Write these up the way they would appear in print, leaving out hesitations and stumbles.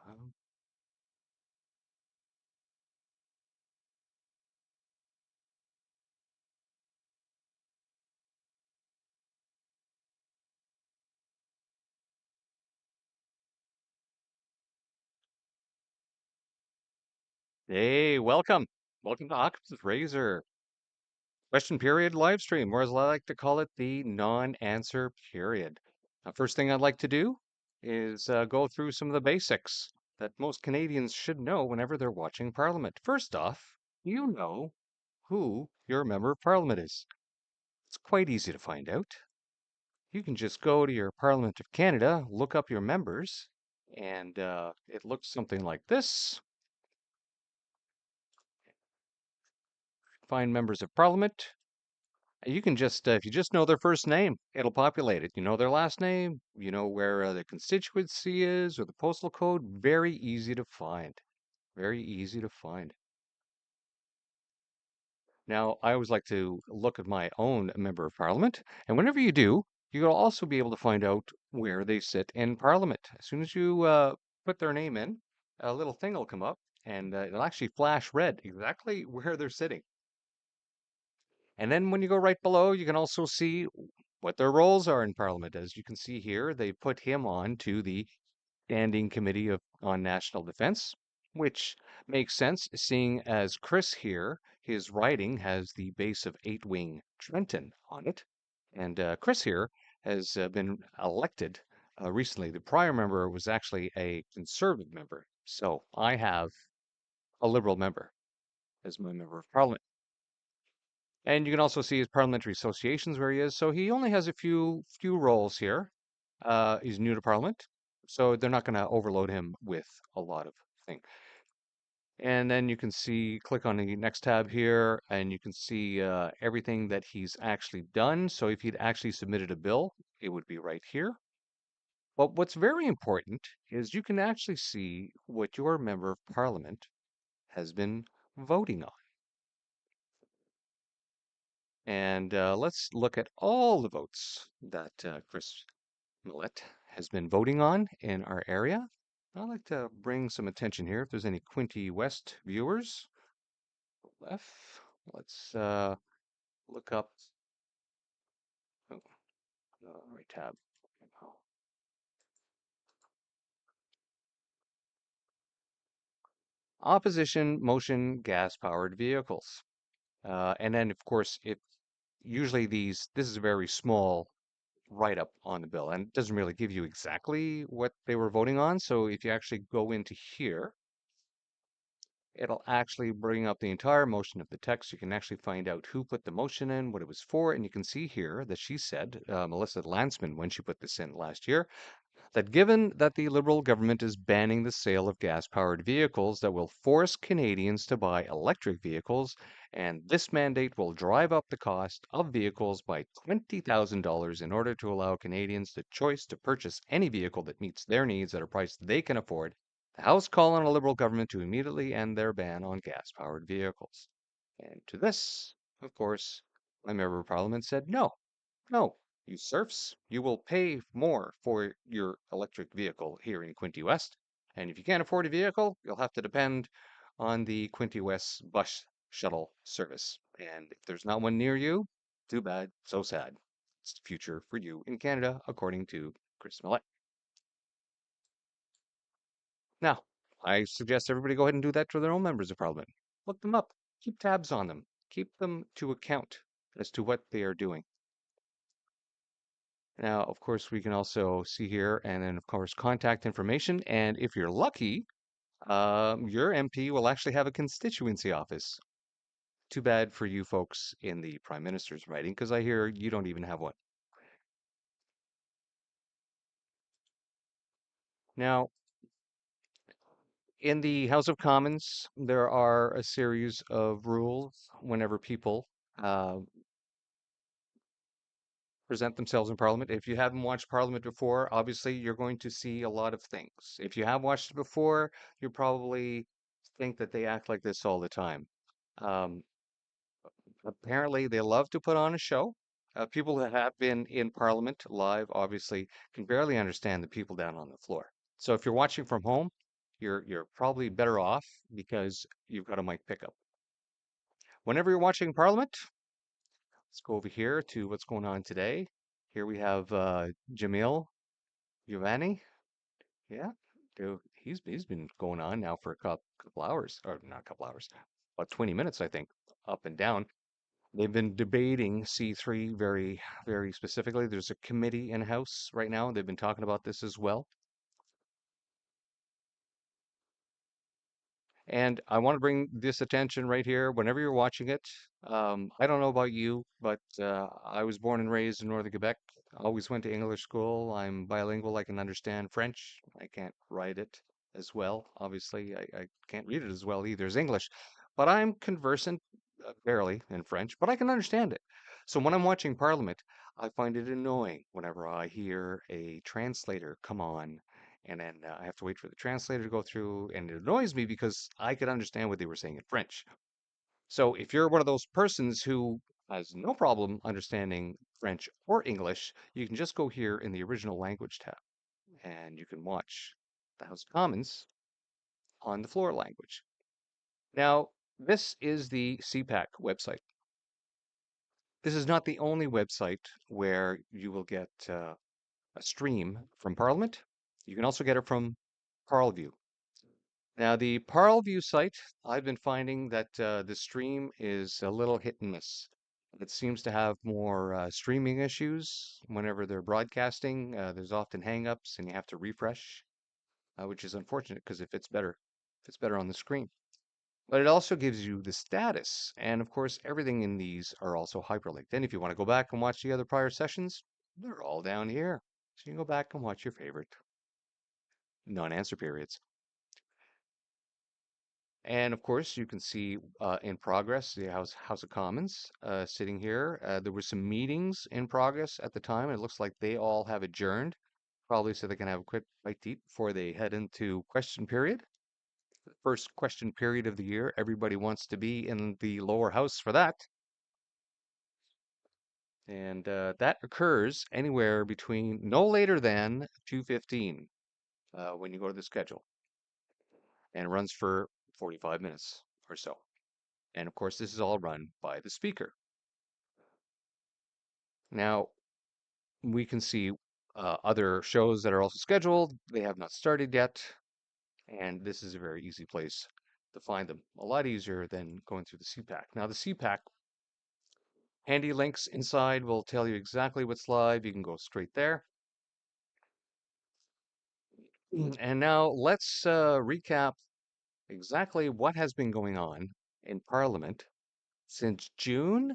Um, Hey, welcome. Welcome to Occam's Razor question period live stream, or as I like to call it, the non-answer period. First thing I'd like to do is go through some of the basics that most Canadians should know whenever they're watching Parliament. First off, you know who your member of Parliament is. It's quite easy to find out. You can just go to your Parliament of Canada, look up your members, and it looks something like this. Find members of Parliament. You can just, if you just know their first name, it'll populate it. You know their last name, you know where the constituency is or the postal code. Very easy to find. Very easy to find. Now, I always like to look at my own member of parliament, and whenever you do, you'll also be able to find out where they sit in parliament. As soon as you put their name in, a little thing will come up, and it'll actually flash red exactly where they're sitting. And then when you go right below, you can also see what their roles are in Parliament. As you can see here, they put him on to the Standing Committee on National Defense, which makes sense seeing as Chris here, his riding has the base of 8-wing Trenton on it. And Chris here has been elected recently. The prior member was actually a conservative member. So I have a liberal member as my member of parliament. And you can also see his parliamentary associations where he is. So he only has a few roles here. He's new to parliament, so they're not going to overload him with a lot of things. And then you can see, click on the next tab here, and you can see everything that he's actually done. So if he'd actually submitted a bill, it would be right here. But what's very important is you can actually see what your member of parliament has been voting on. And let's look at all the votes that Chris Millett has been voting on in our area. I'd like to bring some attention here. If there's any Quinte West viewers, left, let's look up. Oh, right tab. Opposition motion gas-powered vehicles. And then, of course, it usually this is a very small write-up on the bill, and it doesn't really give you exactly what they were voting on. So if you actually go into here, it'll actually bring up the entire motion of the text. You can actually find out who put the motion in, what it was for, and you can see here that she said, Melissa Landsman, when she put this in last year, that given that the Liberal government is banning the sale of gas-powered vehicles, that will force Canadians to buy electric vehicles, and this mandate will drive up the cost of vehicles by $20,000 in order to allow Canadians the choice to purchase any vehicle that meets their needs at a price they can afford. The House call on a Liberal government to immediately end their ban on gas-powered vehicles. And to this, of course, my member of parliament said no. No, you serfs, you will pay more for your electric vehicle here in Quinte West. And if you can't afford a vehicle, you'll have to depend on the Quinte West bus shuttle service. And if there's not one near you, too bad, so sad. It's the future for you in Canada, according to Chris Millett. Now, I suggest everybody go ahead and do that to their own members of parliament. Look them up, keep tabs on them, keep them to account as to what they are doing. Now, of course, we can also see here, and then, of course, contact information. And if you're lucky, your MP will actually have a constituency office. Too bad for you folks in the Prime Minister's writing, because I hear you don't even have one. Now, in the House of Commons, there are a series of rules whenever people uh, present themselves in Parliament. If you haven't watched Parliament before, obviously you're going to see a lot of things. If you have watched it before, you probably think that they act like this all the time. Um, Apparently, they love to put on a show. People that have been in Parliament live obviously can barely understand the people down on the floor. So if you're watching from home, you're probably better off because you've got a mic pickup. Whenever you're watching Parliament, let's go over here to what's going on today. Here we have Jamil Giovanni. Yeah, dude, he's been going on now for a couple hours, or not a couple hours, about 20 minutes, I think, up and down. They've been debating C3 very specifically. There's a committee in House right now. They've been talking about this as well. And I want to bring this attention right here whenever you're watching it. I don't know about you, but I was born and raised in northern Quebec. Always went to English school. I'm bilingual. I can understand French. I can't write it as well. Obviously, I can't read it as well either as English, but I'm conversant barely in French, but I can understand it. So when I'm watching Parliament, I find it annoying whenever I hear a translator come on and then I have to wait for the translator to go through, and it annoys me because I could understand what they were saying in French. So if you're one of those persons who has no problem understanding French or English, you can just go here in the original language tab, and you can watch the House of Commons on the floor language. Now, this is the CPAC website. This is not the only website where you will get a stream from Parliament. You can also get it from Parlview. Now, the Parlview site, I've been finding that the stream is a little hit and miss. It seems to have more streaming issues whenever they're broadcasting. There's often hangups and you have to refresh, which is unfortunate because if it's better on the screen. But it also gives you the status. And of course, everything in these are also hyperlinked. And if you want to go back and watch the other prior sessions, they're all down here. So you can go back and watch your favorite non-answer periods. And of course, you can see in progress the House of Commons sitting here. There were some meetings in progress at the time. And it looks like they all have adjourned, probably so they can have a quick bite to eat before they head into question period. The first question period of the year. Everybody wants to be in the lower house for that. And that occurs anywhere between no later than 2:15 when you go to the schedule, and runs for 45 minutes or so. And of course, this is all run by the speaker. Now, we can see other shows that are also scheduled. They have not started yet. And this is a very easy place to find them. A lot easier than going through the CPAC. Now, the CPAC, handy links inside will tell you exactly what's live. You can go straight there. And now let's recap exactly what has been going on in Parliament since June,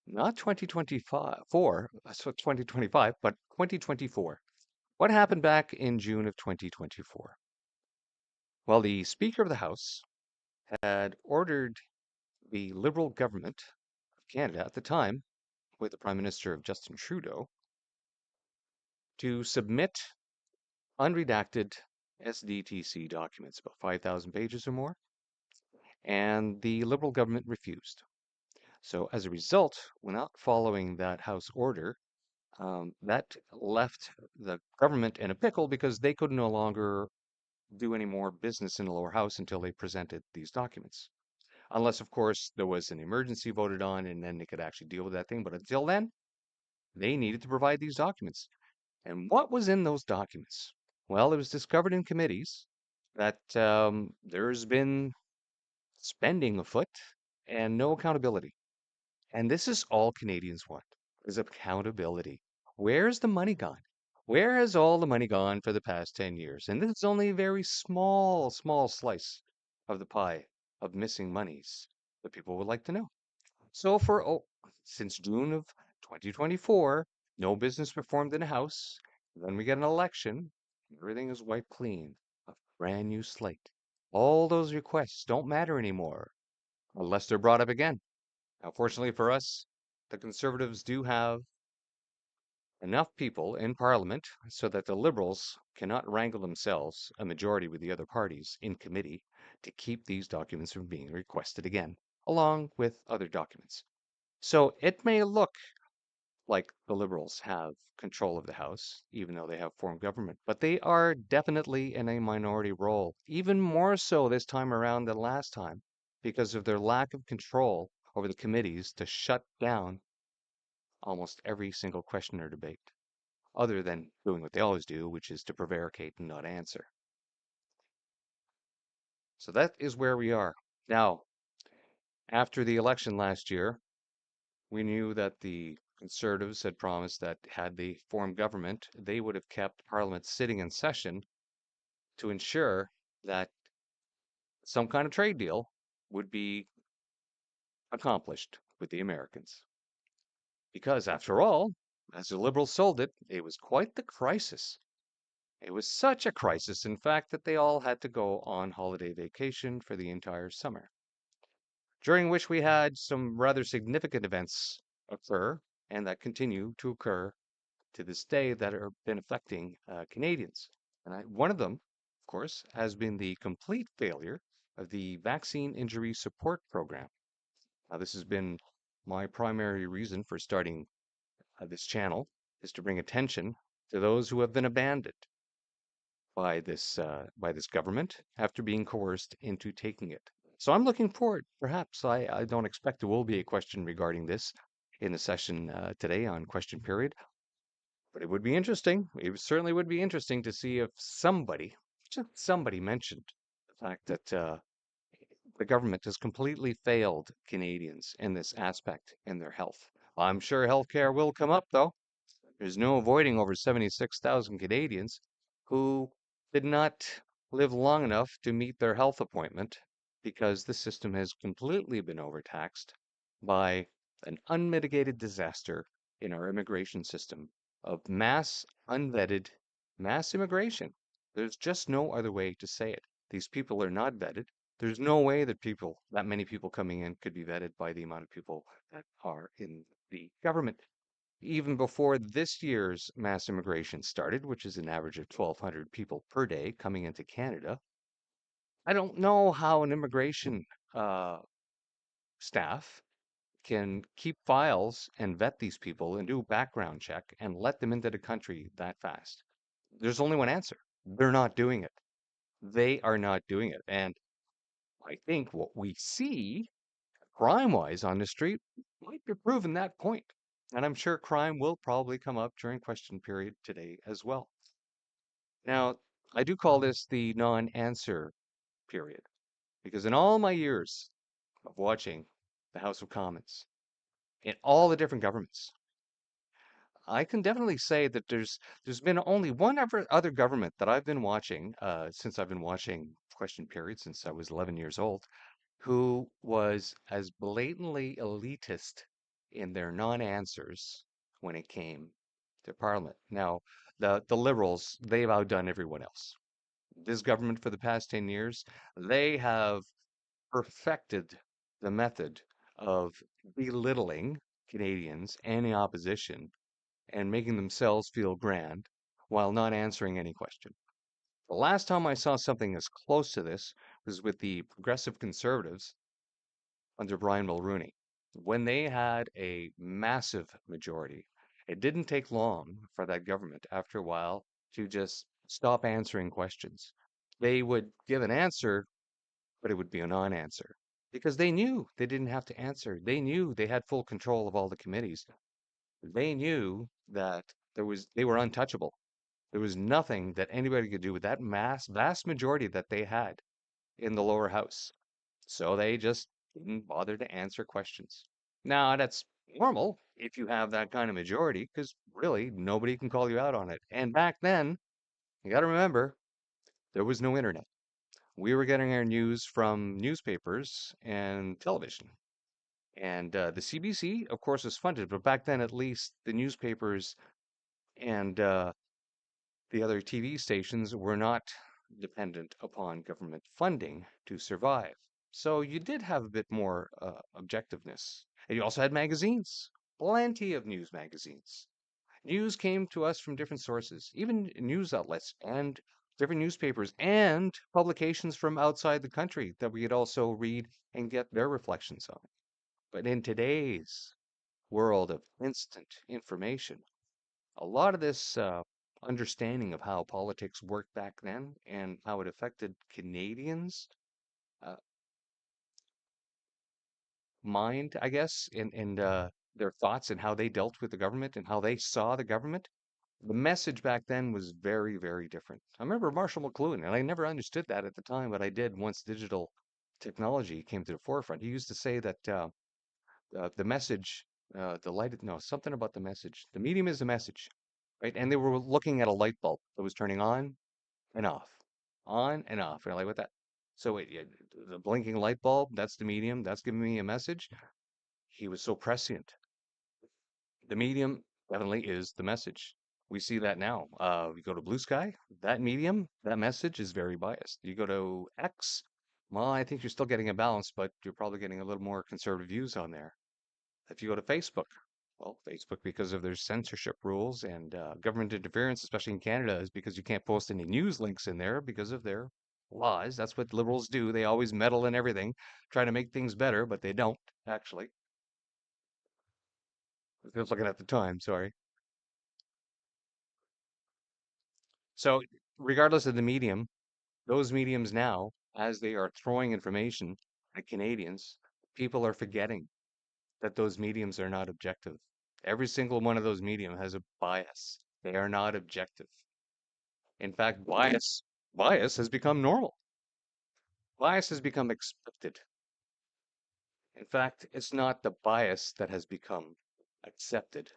not 2025, so 2025, but 2024. What happened back in June of 2024? Well, the Speaker of the House had ordered the Liberal government of Canada at the time, with the Prime Minister of Justin Trudeau, to submit unredacted SDTC documents, about 5,000 pages or more, and the Liberal government refused. So as a result, without following that House order, that left the government in a pickle because they could no longer do any more business in the lower house until they presented these documents. Unless, of course, there was an emergency voted on and then they could actually deal with that thing. But until then, they needed to provide these documents. And what was in those documents? Well, it was discovered in committees that there's been spending afoot and no accountability. And this is all Canadians want, is accountability. Where's the money gone? Where has all the money gone for the past 10 years? And this is only a very small slice of the pie of missing monies that people would like to know. So since June of 2024, no business performed in the House. Then we get an election. Everything is wiped clean. A brand new slate. All those requests don't matter anymore unless they're brought up again. Now, fortunately for us, the Conservatives do have enough people in Parliament so that the Liberals cannot wrangle themselves a majority with the other parties in committee to keep these documents from being requested again, along with other documents. So it may look like the Liberals have control of the House, even though they have formed government, but they are definitely in a minority role, even more so this time around than last time, because of their lack of control over the committees to shut down almost every single question or debate, other than doing what they always do, which is to prevaricate and not answer. So that is where we are. Now, after the election last year, we knew that the Conservatives had promised that had they formed government, they would have kept Parliament sitting in session to ensure that some kind of trade deal would be accomplished with the Americans. Because after all, as the Liberals sold it, it was quite the crisis. It was such a crisis, in fact, that they all had to go on holiday vacation for the entire summer, during which we had some rather significant events occur and that continue to occur to this day that have been affecting Canadians. One of them, of course, has been the complete failure of the Vaccine Injury Support Program. Now, this has been my primary reason for starting this channel, is to bring attention to those who have been abandoned by this government after being coerced into taking it. So I'm looking forward. Perhaps I don't expect there will be a question regarding this in the session today on question period. But it would be interesting. It certainly would be interesting to see if somebody, just somebody, mentioned the fact that the government has completely failed Canadians in this aspect in their health. I'm sure healthcare will come up, though. There's no avoiding over 76,000 Canadians who did not live long enough to meet their health appointment because the system has completely been overtaxed by an unmitigated disaster in our immigration system of mass unvetted mass immigration. There's just no other way to say it. These people are not vetted. There's no way that that many people coming in could be vetted by the amount of people that are in the government. Even before this year's mass immigration started, which is an average of 1,200 people per day coming into Canada, I don't know how an immigration uh, staff can keep files and vet these people and do a background check and let them into the country that fast. There's only one answer. They're not doing it. They are not doing it. And I think what we see crime-wise on the street might be proving that point. And I'm sure crime will probably come up during question period today as well. Now, I do call this the non-answer period because in all my years of watching the House of Commons, in all the different governments, I can definitely say that there's been only one other government that I've been watching since I've been watching question period since I was 11 years old, who was as blatantly elitist in their non-answers when it came to Parliament. Now, the Liberals, they've outdone everyone else. This government for the past 10 years, they have perfected the method of belittling Canadians and the opposition and making themselves feel grand while not answering any question. The last time I saw something as close to this was with the Progressive Conservatives under Brian Mulroney. When they had a massive majority, it didn't take long for that government, after a while, to just stop answering questions. They would give an answer, but it would be a non-answer because they knew they didn't have to answer. They knew they had full control of all the committees. They knew that they were untouchable. There was nothing that anybody could do with that vast majority that they had in the lower house. So they just didn't bother to answer questions. Now, that's normal if you have that kind of majority, because really nobody can call you out on it. And back then, you got to remember, there was no internet. We were getting our news from newspapers and television. And the CBC, of course, was funded, but back then, at least, the newspapers and the other TV stations were not dependent upon government funding to survive. So you did have a bit more objectiveness. And you also had magazines, plenty of news magazines. News came to us from different sources, even news outlets and different newspapers and publications from outside the country that we could also read and get their reflections on. But in today's world of instant information, a lot of this understanding of how politics worked back then and how it affected Canadians' uh, mind, I guess, and their thoughts and how they dealt with the government and how they saw the government. The message back then was very, very different. I remember Marshall McLuhan, and I never understood that at the time, but I did once digital technology came to the forefront. He used to say that the message, the light, no, something about the message. The medium is the message, right? And they were looking at a light bulb that was turning and off, on and off. And like what that? So the blinking light bulb, that's the medium. That's giving me a message. He was so prescient. The medium definitely is the message. We see that now. You go to Blue Sky, that medium, that message is very biased. You go to X, well, I think you're still getting a balance, but you're probably getting a little more conservative views on there. If you go to Facebook, well, Facebook, because of their censorship rules and government interference, especially in Canada, is because you can't post any news links in there because of their laws. That's what liberals do. They always meddle in everything, try to make things better, but they don't, actually. I was looking at the time, sorry. So, regardless of the medium, those mediums now, as they are throwing information at Canadians, people are forgetting that those mediums are not objective. Every single one of those medium has a bias. They are not objective. In fact, bias has become normal. Bias has become expected. In fact, it's not the bias that has become accepted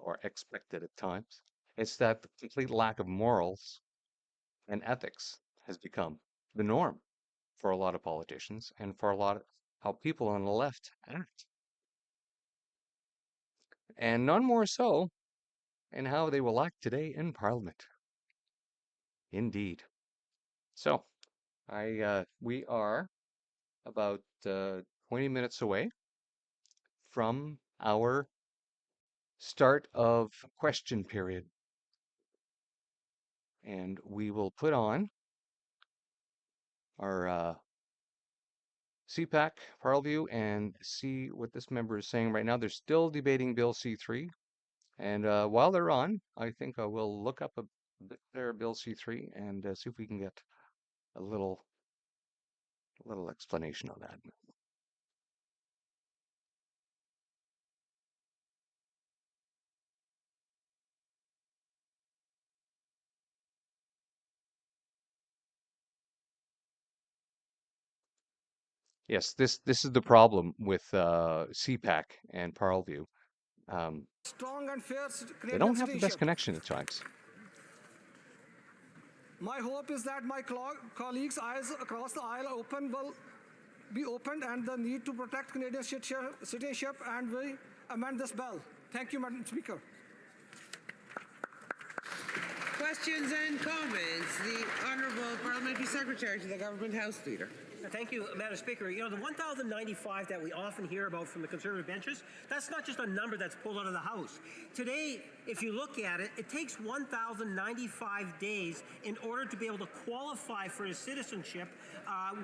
or expected at times. It's that the complete lack of morals and ethics has become the norm for a lot of politicians and for a lot of how people on the left act. And none more so in how they will act today in Parliament. Indeed. So, we are about 20 minutes away from our start of question period. And we will put on our CPAC Parleview and see what this member is saying right now. They're still debating Bill C3. And while they're on, I think I will look up a bit there, Bill C3, and see if we can get a little explanation on that. Yes, this is the problem with CPAC and Parleview. Strong and fair They Canadian don't have the best citizenship. connection at times. My hope is that my colleagues' eyes across the aisle will be opened and the need to protect Canadian citizenship and we amend this bill. Thank you, Madam Speaker. Questions and comments. The Honourable Parliamentary Secretary to the Government House Leader. Thank you, Madam Speaker. You know, the 1,095 that we often hear about from the Conservative benches, that's not just a number that's pulled out of the House. Today, if you look at it, it takes 1,095 days in order to be able to qualify for a citizenship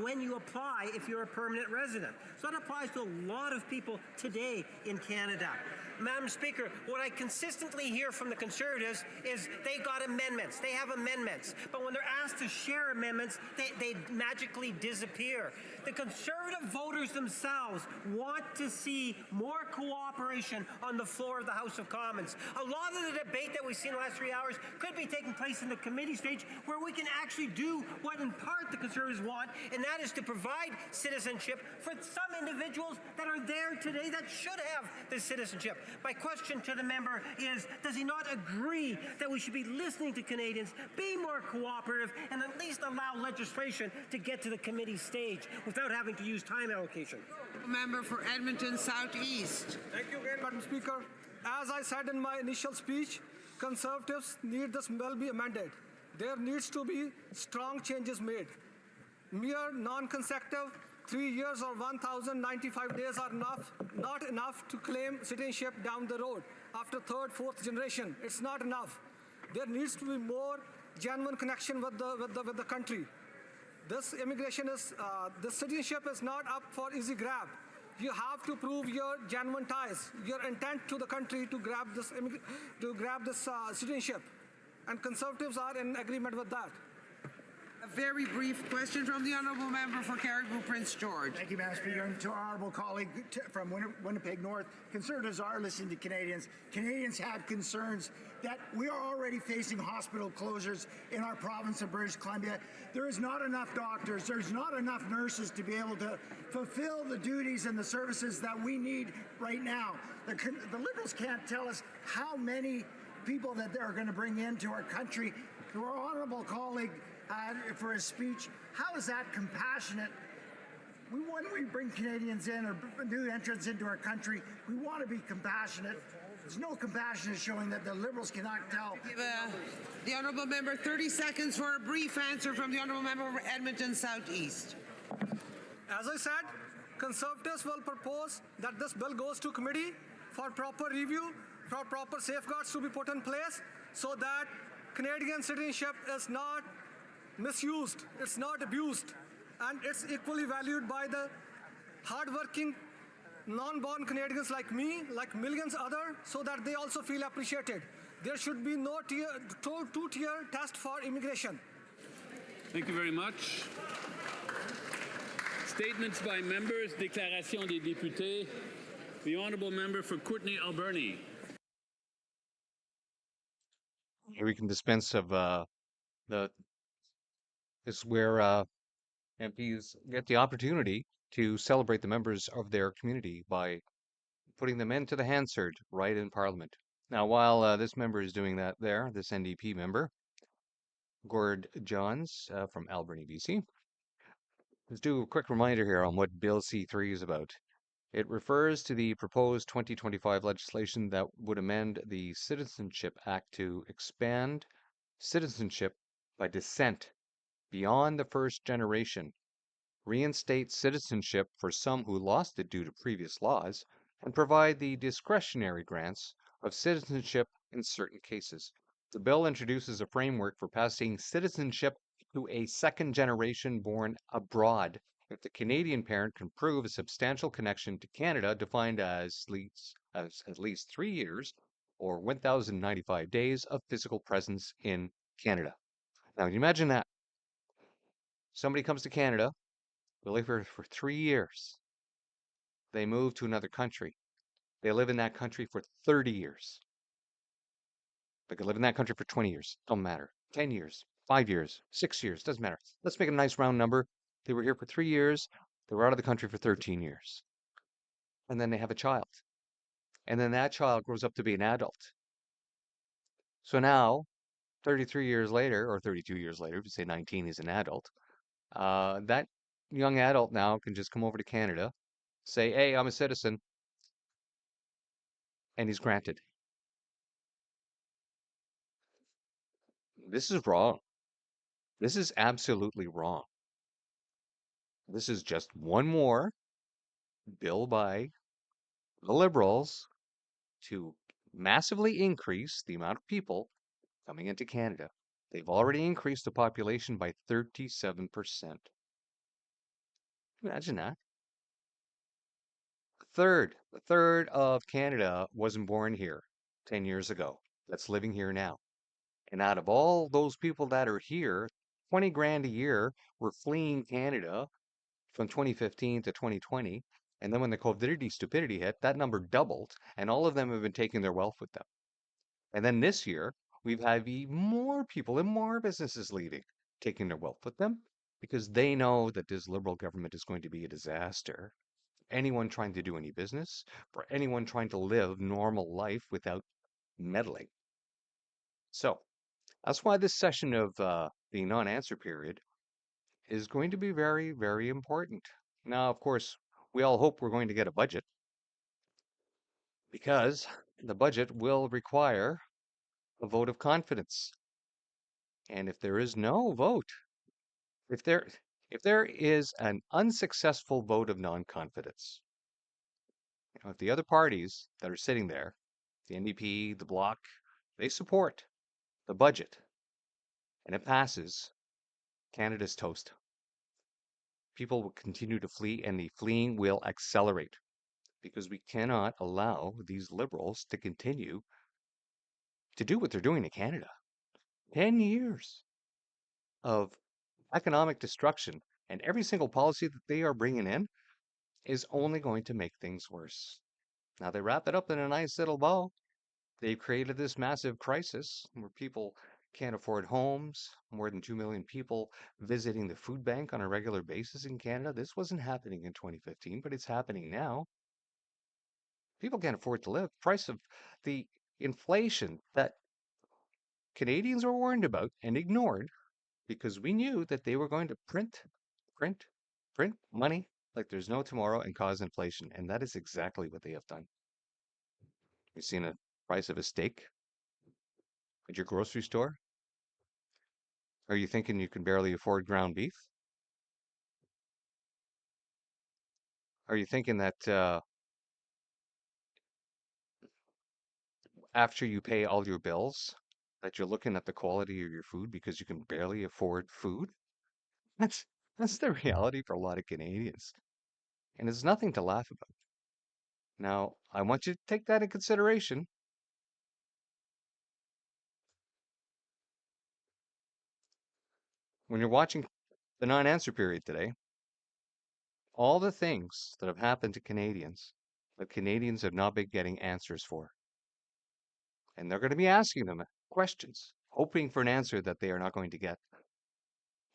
when you apply if you're a permanent resident. So that applies to a lot of people today in Canada. Madam Speaker, what I consistently hear from the Conservatives is they got amendments. They have amendments. But when they're asked to share amendments, they magically disappear. The Conservative voters themselves want to see more cooperation on the floor of the House of Commons. A lot of the debate that we've seen in the last 3 hours could be taking place in the committee stage where we can actually do what in part the Conservatives want, and that is to provide citizenship for some individuals that are there today that should have this citizenship. My question to the member is, does he not agree that we should be listening to Canadians, be more cooperative, and at least allow legislation to get to the committee stage without having to use time allocation? Member for Edmonton South East. Thank you again, Madam Speaker. As I said in my initial speech, Conservatives need this bill be amended. There needs to be strong changes made. Mere non-consecutive 3 years or 1,095 days are not enough to claim citizenship down the road after third, fourth generation. It's not enough. There needs to be more genuine connection with the country. This citizenship is not up for easy grab. You have to prove your genuine ties, your intent to the country to grab this citizenship, and Conservatives are in agreement with that. A very brief question from the honourable member for Caribou Prince George. Thank you, Madam Speaker. And to our honourable colleague from Winnipeg North, Conservatives are listening to Canadians. Canadians have concerns that we are already facing hospital closures in our province of British Columbia. There is not enough doctors, there's not enough nurses to be able to fulfill the duties and the services that we need right now. The Liberals can't tell us how many people that they're going to bring into our country. To our honourable colleague, for his speech, how is that compassionate? When we bring Canadians in or new entrants into our country, we want to be compassionate. There's no compassion in showing that the Liberals cannot tell. Give the honourable member 30 seconds for a brief answer from the honourable member for Edmonton South East. As I said, Conservatives will propose that this bill goes to committee for proper review, for proper safeguards to be put in place so that Canadian citizenship is not misused, it's not abused, and it's equally valued by the hardworking non-born Canadians like me, like millions other, so that they also feel appreciated. There should be no two-tier test for immigration. Thank you very much. Statements by members, déclaration des députés. The honourable member for Courtenay Alberni. We can dispense of this is where MPs get the opportunity to celebrate the members of their community by putting them into the Hansard right in Parliament. Now, while this member is doing that there, this NDP member, Gord Johns from Alberni, BC, let's do a quick reminder here on what Bill C3 is about. It refers to the proposed 2025 legislation that would amend the Citizenship Act to expand citizenship by descent beyond the first generation, reinstate citizenship for some who lost it due to previous laws, and provide the discretionary grants of citizenship in certain cases. The bill introduces a framework for passing citizenship to a second generation born abroad if the Canadian parent can prove a substantial connection to Canada, defined as at least 3 years or 1,095 days of physical presence in Canada. Now, can you imagine that? Somebody comes to Canada, they live here for 3 years. They move to another country. They live in that country for 30 years. They could live in that country for 20 years. Don't matter. 10 years, 5 years, 6 years, doesn't matter. Let's make a nice round number. They were here for 3 years. They were out of the country for 13 years. And then they have a child. And then that child grows up to be an adult. So now, 33 years later, or 32 years later, if you say 19 is an adult, that young adult now can just come over to Canada, say, hey, I'm a citizen, and he's granted. This is wrong. This is absolutely wrong. This is just one more bill by the Liberals to massively increase the amount of people coming into Canada. They've already increased the population by 37%. Imagine that. A third of Canada wasn't born here 10 years ago. That's living here now. And out of all those people that are here, 20 grand a year were fleeing Canada from 2015 to 2020. And then when the COVID stupidity hit, that number doubled, and all of them have been taking their wealth with them. And then this year, we've had even more people and more businesses leaving, taking their wealth with them, because they know that this Liberal government is going to be a disaster. Anyone trying to do any business, for anyone trying to live normal life without meddling. So that's why this session of the non-answer period is going to be very, very important. Now, of course, we all hope we're going to get a budget, because the budget will require a vote of confidence. And if there is no vote, if there is an unsuccessful vote of non-confidence, if the other parties that are sitting there, the NDP, the Bloc, they support the budget and it passes, Canada's toast. People will continue to flee and the fleeing will accelerate. because we cannot allow these liberals to continue to do what they're doing to Canada. 10 years of economic destruction, and every single policy that they are bringing in is only going to make things worse. Now, they wrap it up in a nice little bow. They've created this massive crisis where people can't afford homes, more than 2 million people visiting the food bank on a regular basis in Canada. This wasn't happening in 2015, but it's happening now. People can't afford to live. Price of the inflation that Canadians were warned about and ignored because we knew that they were going to print, print money like there's no tomorrow and cause inflation. And that is exactly what they have done. You've seen a price of a steak at your grocery store. Are you thinking you can barely afford ground beef? Are you thinking that after you pay all your bills, that you're looking at the quality of your food because you can barely afford food? That's that's the reality for a lot of Canadians. And it's nothing to laugh about. Now, I want you to take that in consideration. When you're watching the non-answer period today, all the things that have happened to Canadians that Canadians have not been getting answers for. And they're going to be asking them questions, hoping for an answer that they are not going to get.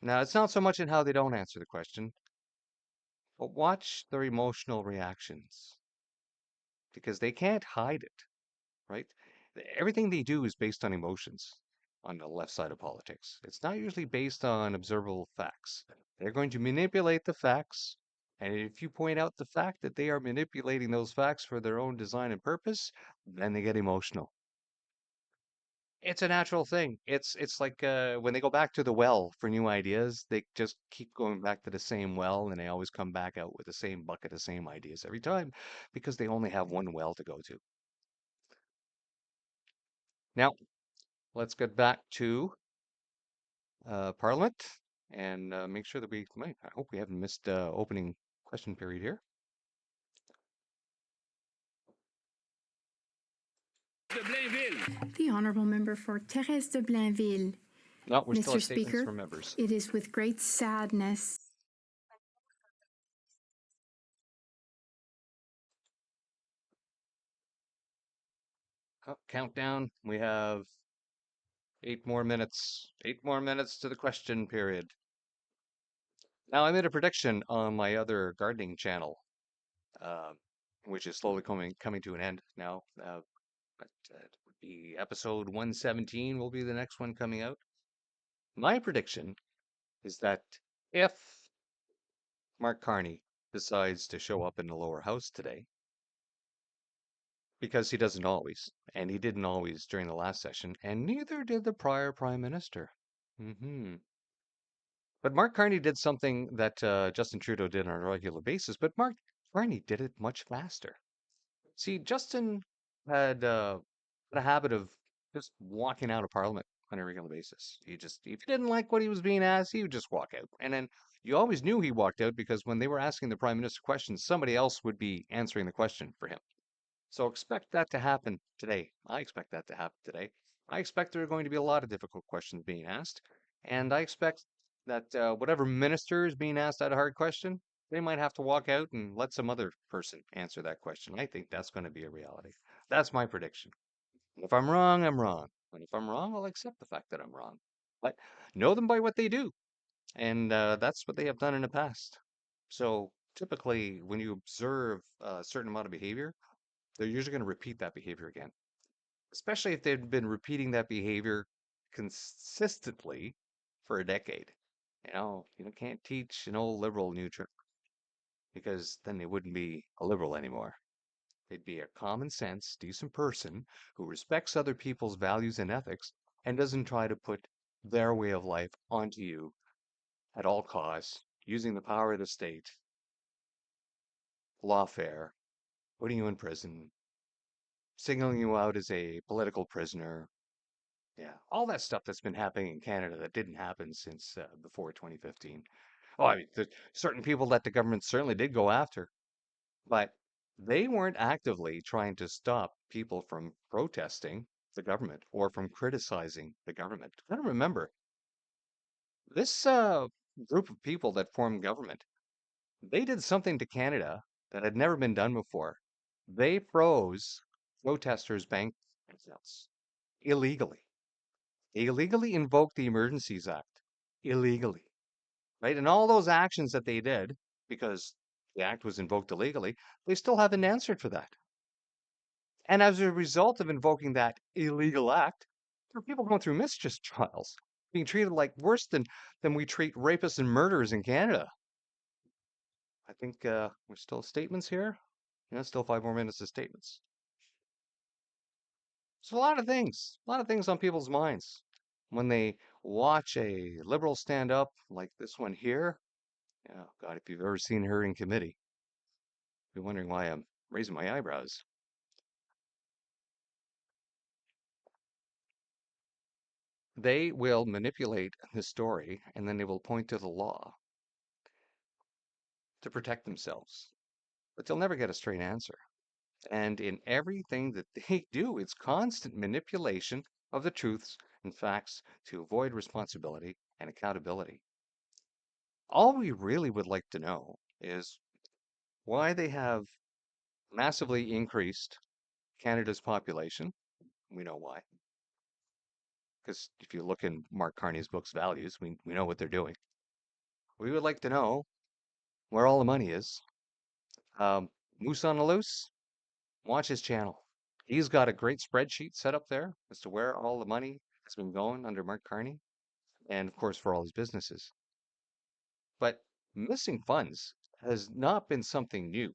Now, it's not so much in how they don't answer the question, but watch their emotional reactions because they can't hide it, right? Everything they do is based on emotions on the left side of politics. It's not usually based on observable facts. They're going to manipulate the facts. And if you point out the fact that they are manipulating those facts for their own design and purpose, then they get emotional. It's a natural thing. It's like when they go back to the well for new ideas, they just keep going back to the same well and they always come back out with the same bucket of same ideas every time because they only have one well to go to. Now, let's get back to Parliament and make sure that I hope we haven't missed opening question period here. De Blainville. The Honourable Member for Thérèse de Blainville. No, we're still Mr. at statements Speaker, from members. it is with great sadness. Oh, countdown. We have 8 more minutes. 8 more minutes to the question period. Now, I made a prediction on my other gardening channel, uh, which is slowly coming to an end now. But it would be episode 117 will be the next one coming out. My prediction is that if Mark Carney decides to show up in the lower house today, because he doesn't always, and he didn't always during the last session, and neither did the prior prime minister. But Mark Carney did something that Justin Trudeau did on a regular basis, but Mark Carney did it much faster. See, Justin had a habit of just walking out of Parliament on a regular basis. If he didn't like what he was being asked, he would just walk out. And then you always knew he walked out because when they were asking the Prime Minister questions, somebody else would be answering the question for him. So expect that to happen today. I expect that to happen today. I expect there are going to be a lot of difficult questions being asked. And I expect that whatever minister is being asked that hard question, they might have to walk out and let some other person answer that question. I think that's going to be a reality. That's my prediction. And if I'm wrong, I'm wrong. And if I'm wrong, I'll accept the fact that I'm wrong. But know them by what they do. And that's what they have done in the past. So typically, when you observe a certain amount of behavior, they're usually going to repeat that behavior again, especially if they've been repeating that behavior consistently for a decade. You can't teach an old liberal new trick because then they wouldn't be a liberal anymore. They'd be a common sense, decent person who respects other people's values and ethics and doesn't try to put their way of life onto you at all costs, using the power of the state, lawfare, putting you in prison, singling you out as a political prisoner. Yeah, all that stuff that's been happening in Canada that didn't happen since before 2015. Oh, I mean, there's certain people that the government certainly did go after, but They weren't actively trying to stop people from protesting the government or from criticizing the government. Gotta remember, this group of people that formed government, they did something to Canada that had never been done before. They froze protesters' bank accounts illegally. They illegally invoked the Emergencies Act. Illegally. Right? And all those actions that they did, because the act was invoked illegally, they still haven't answered for that. And as a result of invoking that illegal act, there are people going through mischief trials, being treated like worse than we treat rapists and murderers in Canada. I think we're still statements here. Yeah, still 5 more minutes of statements. So a lot of things on people's minds when they watch a liberal stand up like this one here. Yeah, God, if you've ever seen her in committee, you're wondering why I'm raising my eyebrows. They will manipulate the story and then they will point to the law to protect themselves, but they'll never get a straight answer. And in everything that they do, it's constant manipulation of the truths and facts to avoid responsibility and accountability. All we really would like to know is why they have massively increased Canada's population. We know why. Because if you look in Mark Carney's book's values, we know what they're doing. We would like to know where all the money is. Moose on the Loose, watch his channel. He's got a great spreadsheet set up there as to where all the money has been going under Mark Carney, and of course for all his businesses. But missing funds has not been something new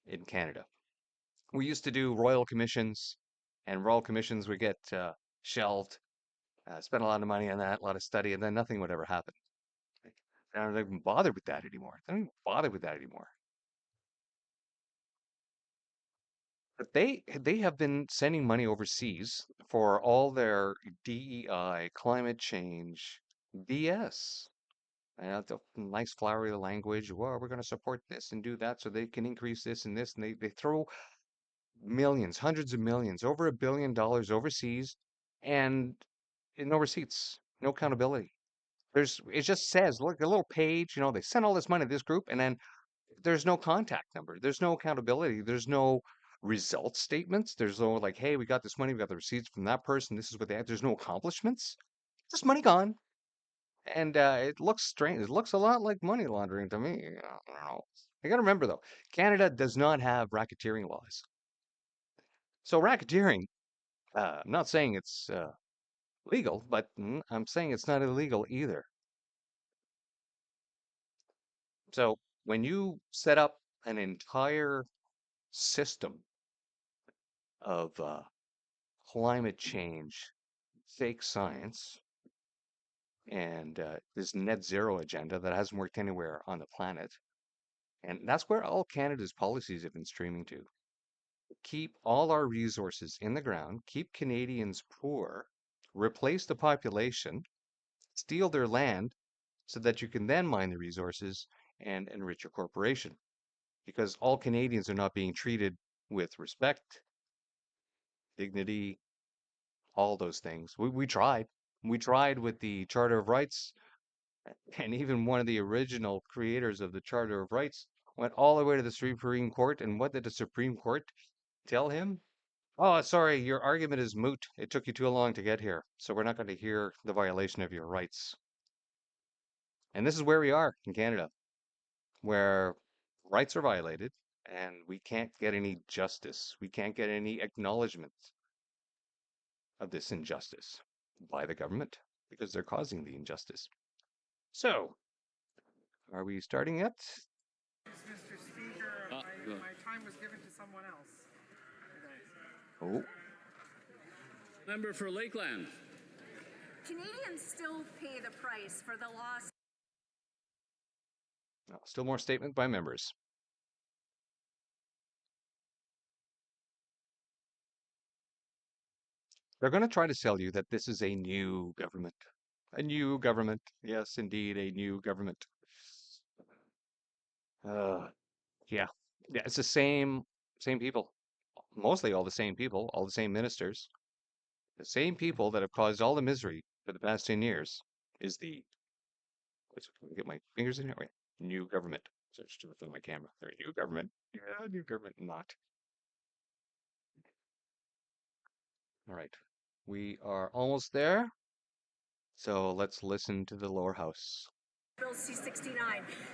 in Canada. We used to do royal commissions, and royal commissions would get shelved, spend a lot of money on that, a lot of study, and then nothing would ever happen. Like, they don't even bother with that anymore. They don't even bother with that anymore. But they have been sending money overseas for all their DEI, climate change, BS. And the nice flowery language. Well, we're going to support this and do that so they can increase this and this. And they throw millions, hundreds of millions, over $1 billion overseas and no receipts, no accountability. It just says, look, a little page, they send all this money to this group and then there's no contact number. There's no accountability. There's no result statements. There's no like, hey, we got this money. We got the receipts from that person. This is what they had. There's no accomplishments. Just money gone. And it looks strange. It looks a lot like money laundering to me. I don't know. You got to remember though, Canada does not have racketeering laws. So racketeering, I'm not saying it's legal, but I'm saying it's not illegal either. So when you set up an entire system of climate change, fake science, and this net zero agenda that hasn't worked anywhere on the planet. And that's where all Canada's policies have been streaming to. Keep all our resources in the ground, keep Canadians poor, replace the population, steal their land so that you can then mine the resources and enrich your corporation. Because all Canadians are not being treated with respect, dignity, all those things. We tried. We tried with the Charter of Rights, and even one of the original creators of the Charter of Rights went all the way to the Supreme Court. And what did the Supreme Court tell him? Oh, sorry, your argument is moot. It took you too long to get here, so we're not going to hear the violation of your rights. And this is where we are in Canada, where rights are violated and we can't get any justice. We can't get any acknowledgement of this injustice by the government because they're causing the injustice. So, are we starting yet? Mr. Speaker, my time was given to someone else. Oh, Member for Lakeland. Canadians still pay the price for the loss. no, still more statement by members. They're going to try to sell you that this is a new government. A new government. Yes, indeed, a new government. Yeah. Yeah, it's the same people, mostly all the same people, all the same ministers, the same people that have caused all the misery for the past 10 years is the, let me get my fingers in here. Wait, new government. Search to within my camera. There, new government. Yeah, new government. Not. All right. We are almost there. So let's listen to the lower house. Bill C-69,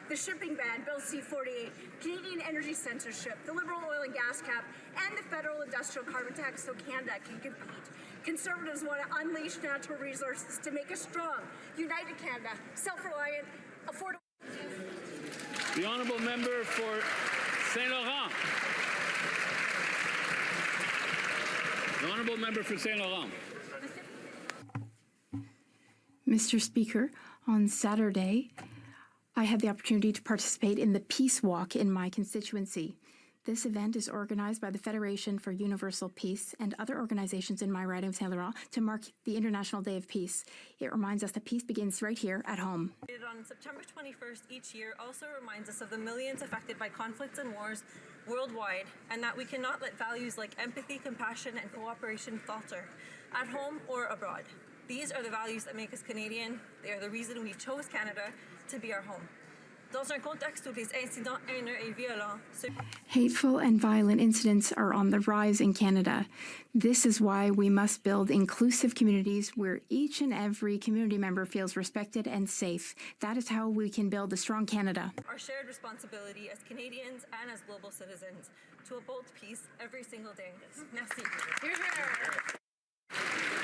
the shipping ban, Bill C-48, Canadian energy censorship, the Liberal oil and gas cap, and the federal industrial carbon tax so Canada can compete. Conservatives want to unleash natural resources to make a strong, united Canada, self-reliant, affordable. The honourable member for Saint Laurent. The honourable member for Saint Laurent. Mr. Speaker, on Saturday, I had the opportunity to participate in the Peace Walk in my constituency. This event is organized by the Federation for Universal Peace and other organizations in my riding of Saint Laurent to mark the International Day of Peace. It reminds us that peace begins right here at home. On September 21st each year also reminds us of the millions affected by conflicts and wars worldwide, and that we cannot let values like empathy, compassion, and cooperation falter, at home or abroad. These are the values that make us Canadian. They are the reason we chose Canada to be our home. Dans un contexte où les incidents haineux et violents Hateful and violent incidents are on the rise in Canada. This is why we must build inclusive communities where each and every community member feels respected and safe. That is how we can build a strong Canada. our shared responsibility as Canadians and as global citizens to uphold peace every single day. Merci.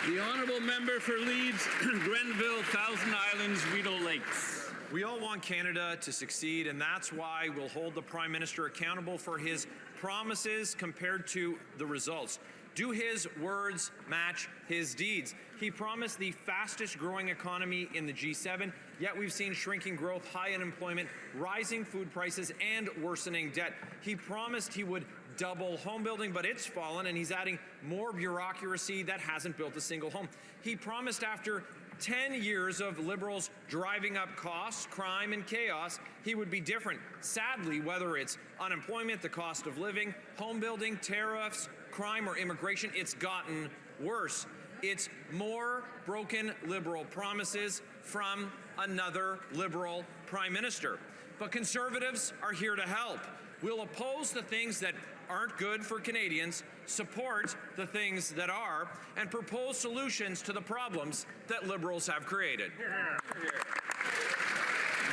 The honourable member for Leeds, Grenville, Thousand Islands, Rideau Lakes. We all want Canada to succeed, and that's why we'll hold the Prime Minister accountable for his promises compared to the results. Do his words match his deeds? He promised the fastest growing economy in the G7, yet we've seen shrinking growth, high unemployment, rising food prices, and worsening debt. He promised he would double home building, but it's fallen, and he's adding more bureaucracy that hasn't built a single home. He promised after 10 years of Liberals driving up costs, crime, and chaos, he would be different. Sadly, whether it's unemployment, the cost of living, home building, tariffs, crime, or immigration, it's gotten worse. It's more broken Liberal promises from another Liberal Prime Minister. But Conservatives are here to help. We'll oppose the things that aren't good for Canadians, support the things that are, and propose solutions to the problems that Liberals have created.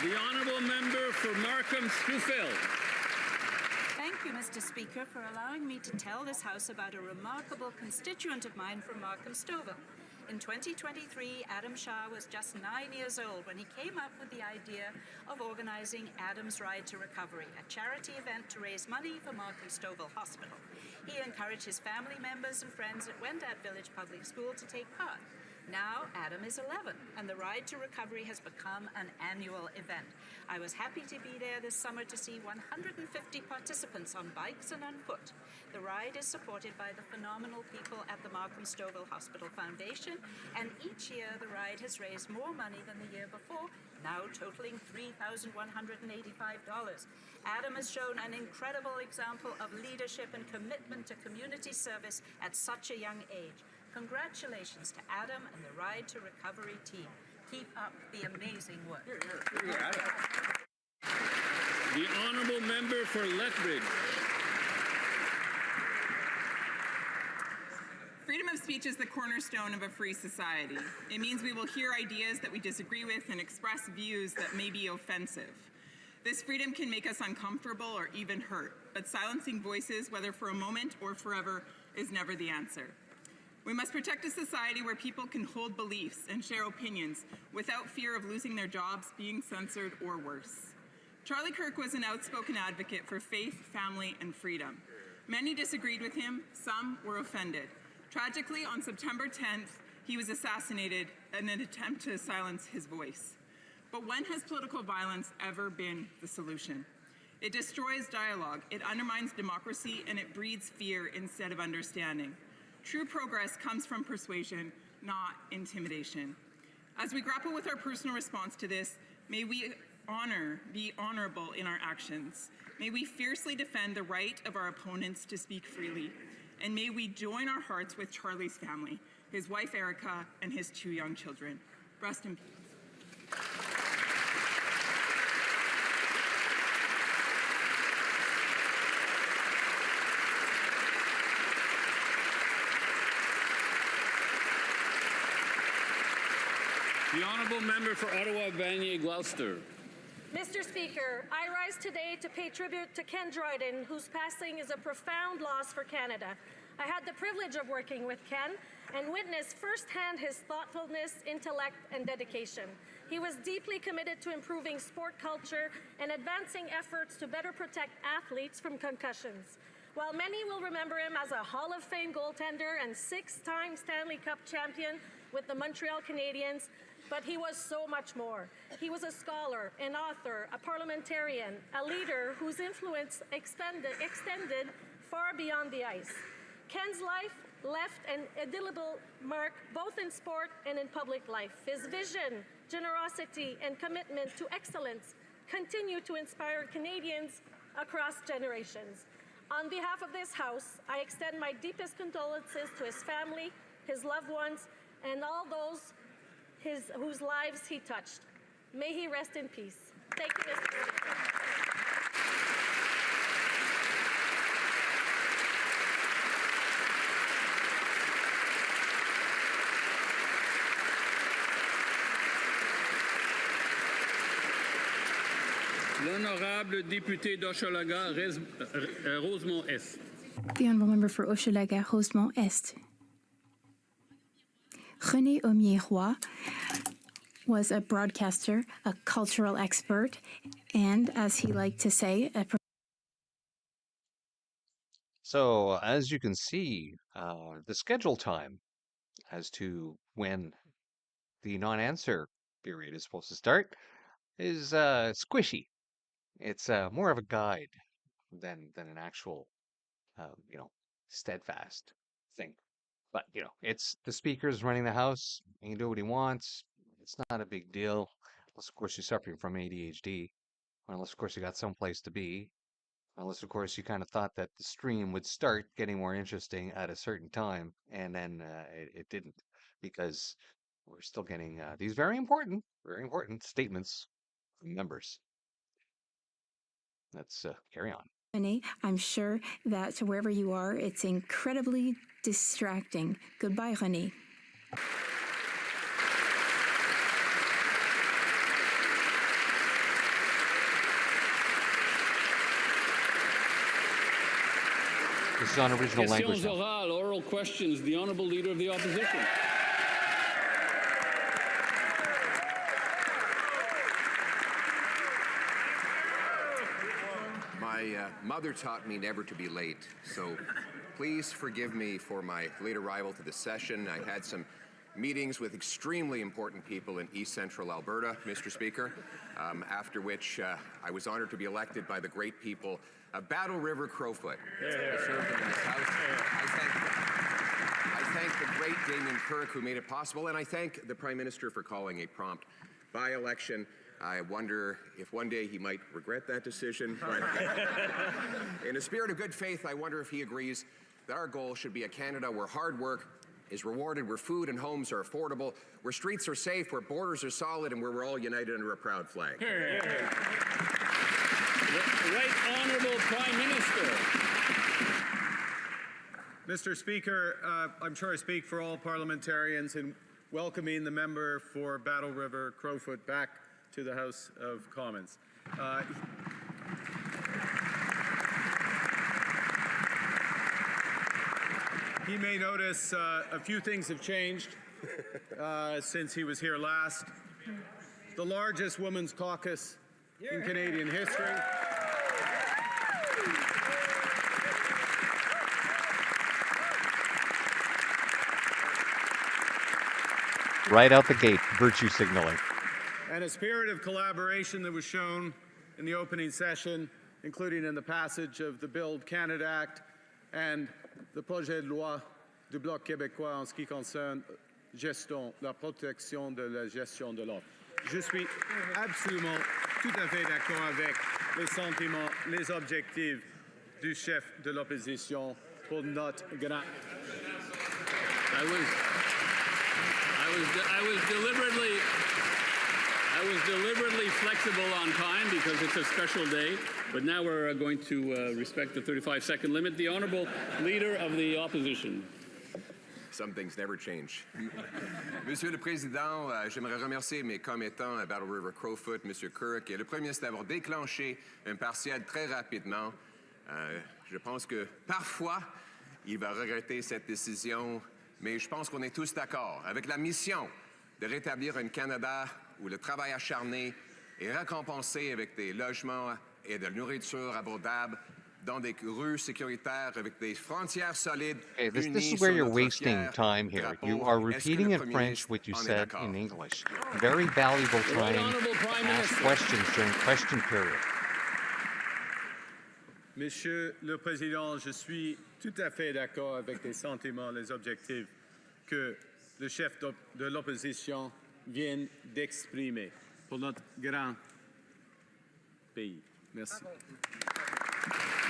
The honourable member for Markham, Stouffville. Thank you, Mr. Speaker, for allowing me to tell this House about a remarkable constituent of mine from Markham, Stouffville. In 2023, Adam Shah was just 9 years old when he came up with the idea of organizing Adam's Ride to Recovery, a charity event to raise money for Markham Stouffville Hospital. He encouraged his family members and friends at Wendat Village Public School to take part. Now, Adam is 11, and the Ride to Recovery has become an annual event. I was happy to be there this summer to see 150 participants on bikes and on foot. The ride is supported by the phenomenal people at the Markham Stouffville Hospital Foundation, and each year the ride has raised more money than the year before, now totaling $3,185. Adam has shown an incredible example of leadership and commitment to community service at such a young age. Congratulations to Adam and the Ride to Recovery team. Keep up the amazing work. The honourable member for Lethbridge. Freedom of speech is the cornerstone of a free society. It means we will hear ideas that we disagree with and express views that may be offensive. This freedom can make us uncomfortable or even hurt, but silencing voices, whether for a moment or forever, is never the answer. We must protect a society where people can hold beliefs and share opinions without fear of losing their jobs, being censored, or worse. Charlie Kirk was an outspoken advocate for faith, family, and freedom. Many disagreed with him, some were offended. Tragically, on September 10th, he was assassinated in an attempt to silence his voice. But when has political violence ever been the solution? It destroys dialogue, it undermines democracy, and it breeds fear instead of understanding. True progress comes from persuasion, not intimidation. As we grapple with our personal response to this, may we be honorable in our actions. May we fiercely defend the right of our opponents to speak freely. And may we join our hearts with Charlie's family, his wife Erica, and his 2 young children. Rest in peace. The honourable member for Ottawa Vanier Gloucester. Mr. Speaker, I rise today to pay tribute to Ken Dryden, whose passing is a profound loss for Canada. I had the privilege of working with Ken and witnessed firsthand his thoughtfulness, intellect, and dedication. He was deeply committed to improving sport culture and advancing efforts to better protect athletes from concussions. While many will remember him as a Hall of Fame goaltender and 6-time Stanley Cup champion with the Montreal Canadiens, but he was so much more. He was a scholar, an author, a parliamentarian, a leader whose influence extended far beyond the ice. Ken's life left an indelible mark both in sport and in public life. His vision, generosity, and commitment to excellence continue to inspire Canadians across generations. On behalf of this House, I extend my deepest condolences to his family, his loved ones, and all those whose lives he touched. May he rest in peace. Thank you, Mr. Speaker. L'honorable député d'Hochelaga, Rosemont-Est. The Honourable Member for Hochelaga, Rosemont-Est. René Aumier-Roy was a broadcaster, a cultural expert, and, as he liked to say, So, as you can see, the schedule time as to when the non-answer period is supposed to start is squishy. It's more of a guide than an actual, steadfast thing. But, it's the speaker's running the House. He can do what he wants. It's not a big deal. Unless, of course, you're suffering from ADHD. Or unless, of course, you got someplace to be. Unless, of course, you kind of thought that the stream would start getting more interesting at a certain time. And then it didn't. Because we're still getting these very important statements from members. Let's carry on. René, I'm sure that wherever you are, it's incredibly distracting. Goodbye, René. This is on original language. Questions orales, oral questions. The Honourable Leader of the Opposition. My mother taught me never to be late, so please forgive me for my late arrival to the session. I had some meetings with extremely important people in East Central Alberta, Mr. Speaker, after which I was honored to be elected by the great people of Battle River Crowfoot. I served in this House. I thank the great Damien Kirk who made it possible, and I thank the Prime Minister for calling a prompt by-election. I wonder if one day he might regret that decision. But in a spirit of good faith, I wonder if he agrees that our goal should be a Canada where hard work is rewarded, where food and homes are affordable, where streets are safe, where borders are solid, and where we're all united under a proud flag. The Right Honourable Prime Minister. Mr. Speaker, I'm sure I speak for all parliamentarians in welcoming the member for Battle River Crowfoot back to the House of Commons. He may notice a few things have changed since he was here last. The largest women's caucus in Canadian history. Right out the gate, virtue signaling. And a spirit of collaboration that was shown in the opening session, including in the passage of the Build Canada Act and the projet de loi du Bloc québécois en ce qui concerne la protection de la gestion de l'eau. Je suis absolument tout à fait d'accord avec les sentiments, les objectifs du chef de l'opposition pour notre grand. I was deliberately flexible on time because it's a special day, but now we're going to respect the 35-second limit. The Honourable Leader of the Opposition. Some things never change. Monsieur le Président, j'aimerais remercier mes commettants à Battle River Crowfoot, Monsieur Kirk et le Premier ministre d'avoir déclenché un partiel très rapidement. Je pense que parfois, il va regretter cette décision, mais je pense qu'on est tous d'accord avec la mission de rétablir un Canada où le travail acharné est récompensé avec des logements et de la nourriture abordable dans des rues sécuritaires avec des frontières solides. Okay, this is where you're wasting time here. You are repeating in French what you said in English. Very valuable time to ask questions during question period. Monsieur le Président, je suis tout à fait d'accord avec les sentiments, les objectifs que le chef de l'opposition vient d'exprimer pour notre grand pays. Merci.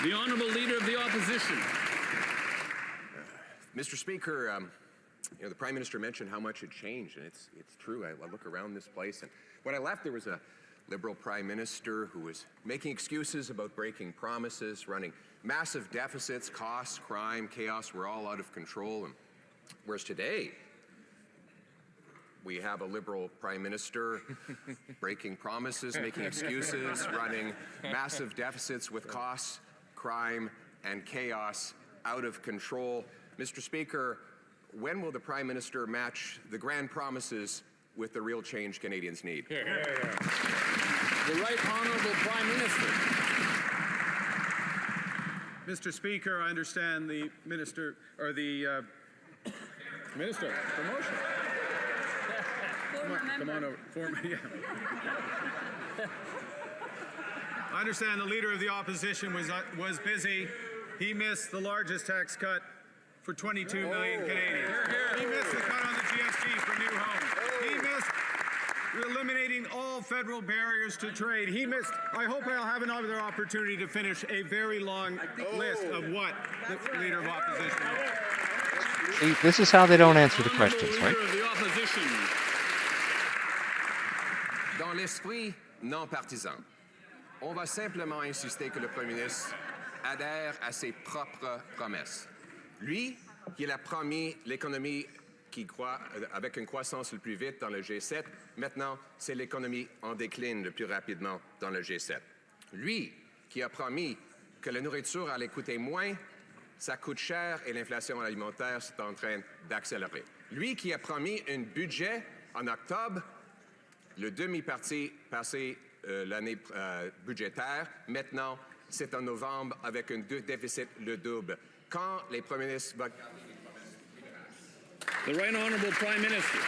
The Honourable Leader of the Opposition. Mr. Speaker, the Prime Minister mentioned how much had changed, and it's true. I look around this place, and when I left, there was a Liberal Prime Minister who was making excuses about breaking promises, running massive deficits, costs, crime, chaos were all out of control. And whereas today, we have a Liberal Prime Minister breaking promises, making excuses, running massive deficits with costs, crime, and chaos out of control. Mr. Speaker, when will the Prime Minister match the grand promises with the real change Canadians need? The Right Honourable Prime Minister. Mr. Speaker, I understand the Minister, or the Minister, promotion. Come on over. Yeah. I understand the Leader of the Opposition was busy. He missed the largest tax cut for 22 million Canadians. He missed the cut on the GST for new homes. He missed eliminating all federal barriers to trade. He missed, I hope I'll have another opportunity to finish a very long list of what the Leader of Opposition is. See, this is how they don't answer the questions, right? Dans l'esprit non partisan, on va simplement insister que le Premier ministre adhère à ses propres promesses. Lui, qui a promis l'économie qui croît avec une croissance le plus vite dans le G7, maintenant, c'est l'économie en déclin le plus rapidement dans le G7. Lui, qui a promis que la nourriture allait coûter moins, ça coûte cher et l'inflation alimentaire est en train d'accélérer. Lui, qui a promis un budget en octobre, le demi-parti passé l'année budgétaire, maintenant, c'est en novembre avec un déficit le double. Quand les premiers ministres vont... The Right Honourable Prime Minister.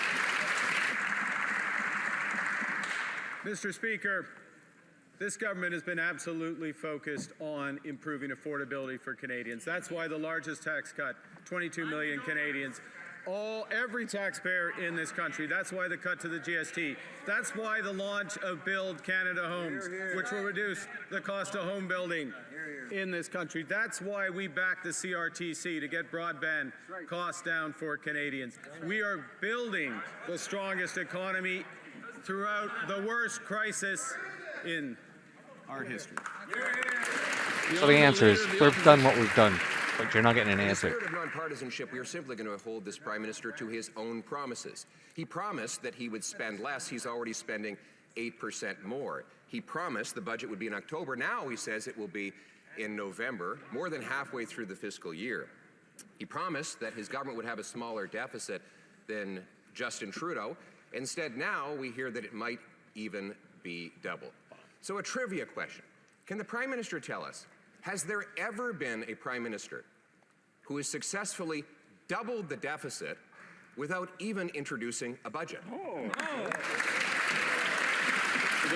Mr. Speaker, this government has been absolutely focused on improving affordability for Canadians. That's why the largest tax cut, 22 million Canadians, every taxpayer in this country. That's why the cut to the GST. That's why the launch of Build Canada Homes, which will reduce the cost of home building in this country. That's why we back the CRTC to get broadband costs down for Canadians. We are building the strongest economy throughout the worst crisis in our history. So the answer is, we've done what we've done, but you're not getting an answer. In the spirit of nonpartisanship, we are simply going to hold this Prime Minister to his own promises. He promised that he would spend less. He's already spending 8% more. He promised the budget would be in October. Now he says it will be in November, more than halfway through the fiscal year. He promised that his government would have a smaller deficit than Justin Trudeau. Instead, now we hear that it might even be double. So a trivia question. Can the Prime Minister tell us, has there ever been a Prime Minister who has successfully doubled the deficit without even introducing a budget? The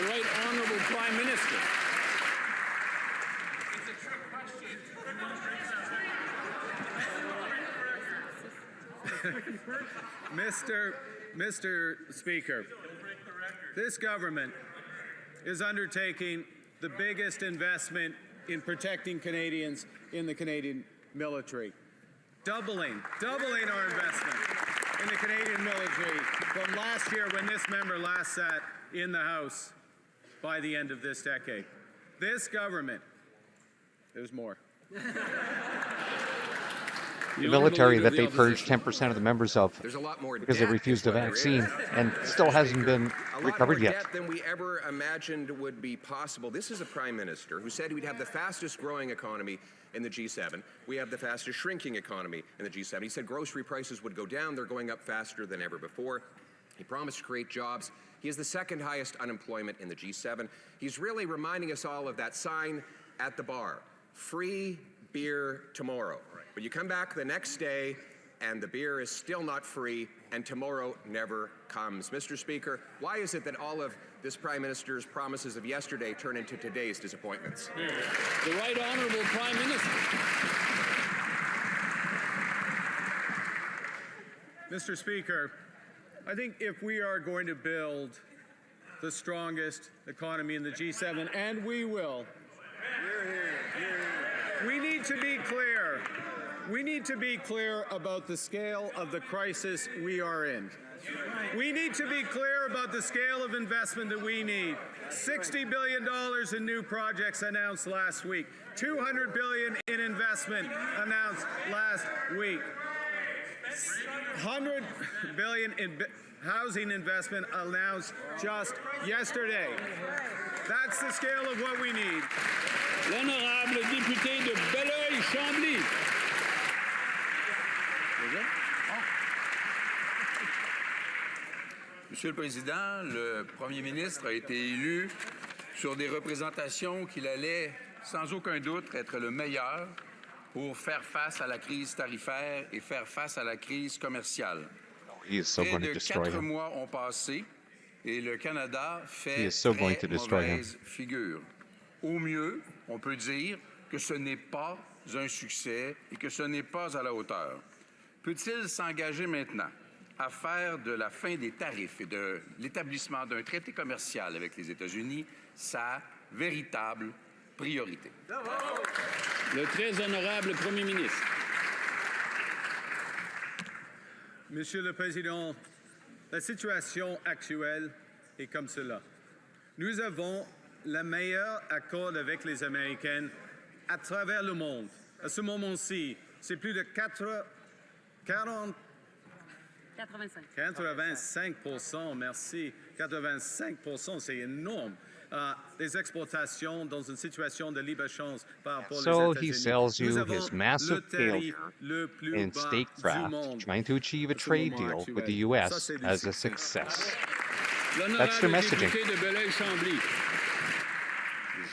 Right Honourable Prime Minister. Mr. Speaker, This government is undertaking the biggest investment in protecting Canadians in the Canadian military. Doubling our investment in the Canadian military from last year when this member last sat in the House by the end of this decade. This government, there's more. The military that they purged 10% of the members of There's a lot more because they debt, refused is a what there vaccine is. and still hasn't been A lot recovered more yet. debt than we ever imagined would be possible. This is a prime minister who said we'd have the fastest growing economy in the G7. We have the fastest shrinking economy in the G7. He said grocery prices would go down. They're going up faster than ever before. He promised to create jobs. He has the second highest unemployment in the G7. He's really reminding us all of that sign at the bar, free beer tomorrow. But you come back the next day and the beer is still not free and tomorrow never comes. Mr. Speaker, why is it that all of this Prime Minister's promises of yesterday turn into today's disappointments? The Right Honourable Prime Minister. Mr. Speaker, I think if we are going to build the strongest economy in the G7, and we will, we need to be clear. We need to be clear about the scale of the crisis we are in. We need to be clear about the scale of investment that we need. $60 billion in new projects announced last week. $200 billion in investment announced last week. $100 billion in housing investment announced just yesterday. That's the scale of what we need. L'honorable député de Belleuil-Chambly. Monsieur le Président, le Premier ministre a été élu sur des représentations qu'il allait sans aucun doute être le meilleur pour faire face à la crise tarifaire et faire face à la crise commerciale. Près de 4 mois ont passé et le Canada fait très mauvaise figure. Au mieux, on peut dire que ce n'est pas un succès et que ce n'est pas à la hauteur. Peut-il s'engager maintenant à faire de la fin des tarifs et de l'établissement d'un traité commercial avec les États-Unis sa véritable priorité? Le très honorable Premier ministre. Monsieur le Président, la situation actuelle est comme cela. Nous avons le meilleur accord avec les Américains à travers le monde. À ce moment-ci, c'est plus de 85%, merci. 85%, c'est énorme. Des exportations dans une situation de libre-échange par rapport aux États-Unis. So he sells you his massive failure in statecraft, trying to achieve a trade deal with the U.S. as a success. That's their messaging.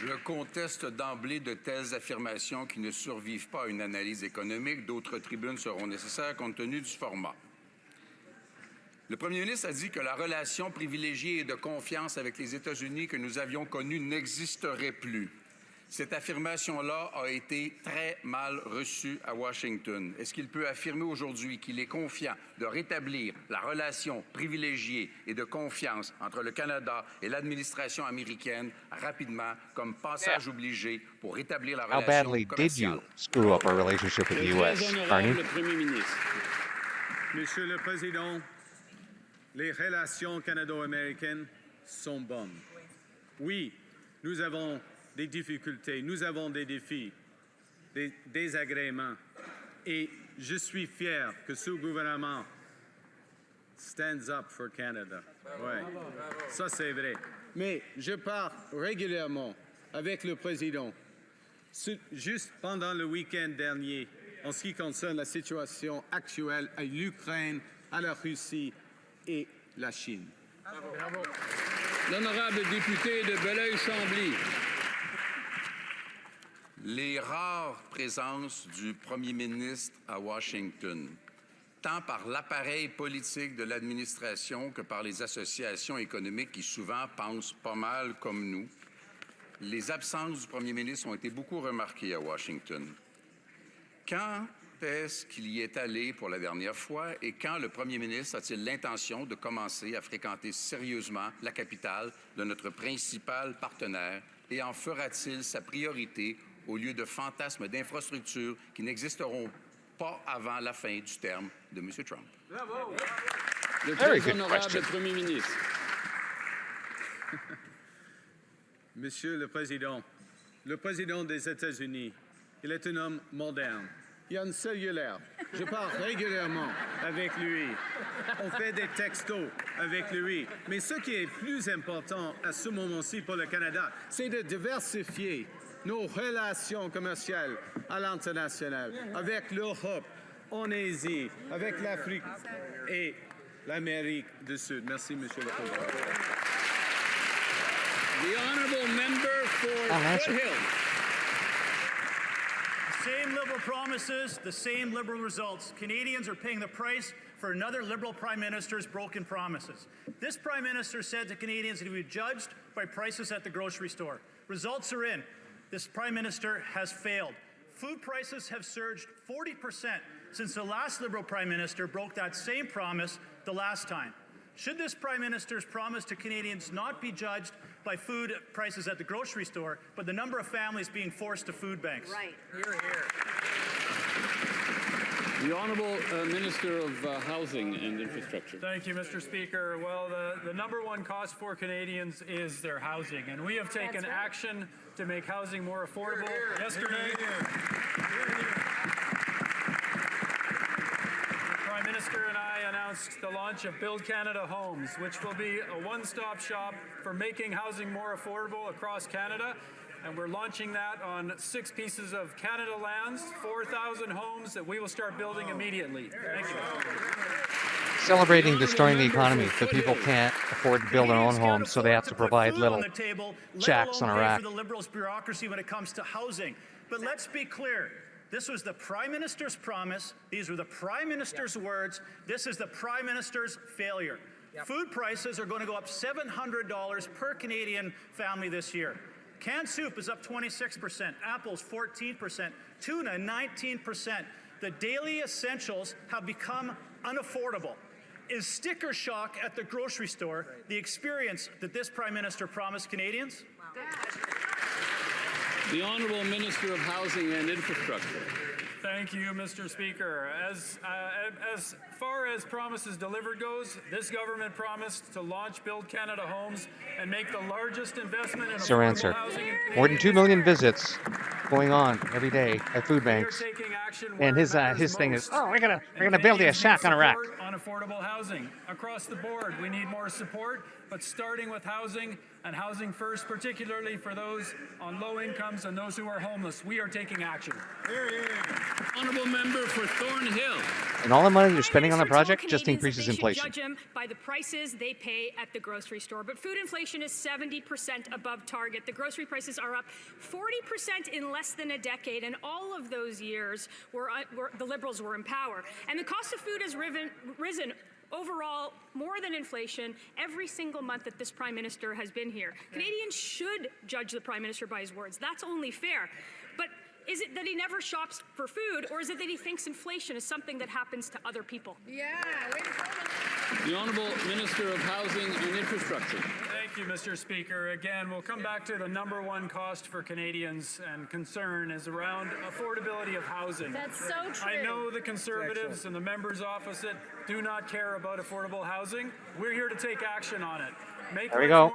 Je conteste d'emblée de telles affirmations qui ne survivent pas à une analyse économique. D'autres tribunes seront nécessaires compte tenu du format. Le Premier ministre a dit que la relation privilégiée et de confiance avec les États-Unis que nous avions connue n'existerait plus. Cette affirmation-là a été très mal reçue à Washington. Est-ce qu'il peut affirmer aujourd'hui qu'il est confiant de rétablir la relation privilégiée et de confiance entre le Canada et l'administration américaine rapidement comme passage obligé pour rétablir la How relation badly commerciale? did you screw up our relationship with the U.S., Carney? Monsieur le Président, les relations canado-américaines sont bonnes. Oui, nous avons des difficultés, nous avons des défis, des désagréments. Et je suis fier que ce gouvernement stands up for Canada. Ouais, ça c'est vrai. Mais je parle régulièrement avec le président, juste pendant le week-end dernier, en ce qui concerne la situation actuelle à l'Ukraine, à la Russie et la Chine. L'honorable député de Belleuil-Chambly. Les rares présences du Premier ministre à Washington, tant par l'appareil politique de l'administration que par les associations économiques qui souvent pensent pas mal comme nous, les absences du Premier ministre ont été beaucoup remarquées à Washington. Quand est-ce qu'il y est allé pour la dernière fois et quand le premier ministre a-t-il l'intention de commencer à fréquenter sérieusement la capitale de notre principal partenaire et en fera-t-il sa priorité au lieu de fantasmes d'infrastructures qui n'existeront pas avant la fin du terme de M. Trump? Bravo. Le très honorable Premier ministre. Monsieur le président des États-Unis, il est un homme moderne. Il a un cellulaire. Je parle régulièrement avec lui. On fait des textos avec lui. Mais ce qui est plus important à ce moment-ci pour le Canada, c'est de diversifier nos relations commerciales à l'international, avec l'Europe, en Asie, avec l'Afrique et l'Amérique du Sud. Merci, Monsieur le Président. The honourable member for Foothill. Same Liberal promises, the same Liberal results. Canadians are paying the price for another Liberal Prime Minister's broken promises. This Prime Minister said to Canadians that he would be judged by prices at the grocery store. Results are in. This Prime Minister has failed. Food prices have surged 40% since the last Liberal Prime Minister broke that same promise the last time. Should this Prime Minister's promise to Canadians not be judged by food prices at the grocery store, but the number of families being forced to food banks? Right. Hear, hear. The Honourable Minister of Housing and Infrastructure. Thank you, Mr. Speaker. Well, the number one cost for Canadians is their housing, and we have taken action to make housing more affordable. Yesterday, Prime Minister and I announced the launch of Build Canada Homes, which will be a one-stop shop for making housing more affordable across Canada. And we're launching that on 6 pieces of Canada lands, 4,000 homes that we will start building immediately. Thank you. Celebrating destroying the economy. The people can't afford to build their own homes, so they have to provide little shacks on a rack. For the Liberals' bureaucracy when it comes to housing. But let's be clear. This was the Prime Minister's promise. These were the Prime Minister's words. This is the Prime Minister's failure. Food prices are going to go up $700 per Canadian family this year. Canned soup is up 26%, apples 14%, tuna 19%. The daily essentials have become unaffordable. Is sticker shock at the grocery store the experience that this Prime Minister promised Canadians? The Honourable Minister of Housing and Infrastructure. Thank you, Mr. Speaker. As far as promises delivered goes, this government promised to launch Build Canada Homes and make the largest investment in Sir affordable answer. housing in More than 2 million visits going on every day at food banks. And his thing is, oh, we're gonna build you a shack on a rack. On affordable housing across the board, we need more support, but starting with housing and housing first, particularly for those on low incomes and those who are homeless. We are taking action. Honourable member for Thornhill. And all the money you're spending on the project just increases inflation. Judge them by the prices they pay at the grocery store. But food inflation is 70% above target. The grocery prices are up 40% in less than a decade, and all of those years the Liberals were in power. And the cost of food has risen overall more than inflation every single month that this Prime Minister has been here. Canadians should judge the Prime Minister by his words. That's only fair. But is it that he never shops for food, or is it that he thinks inflation is something that happens to other people? The Honourable Minister of Housing and Infrastructure. Thank you, Mr. Speaker. Again, we'll come back to the number one cost for Canadians and concern is around affordability of housing. That's so true. I know the Conservatives and the members opposite do not care about affordable housing. We're here to take action on it. There we go.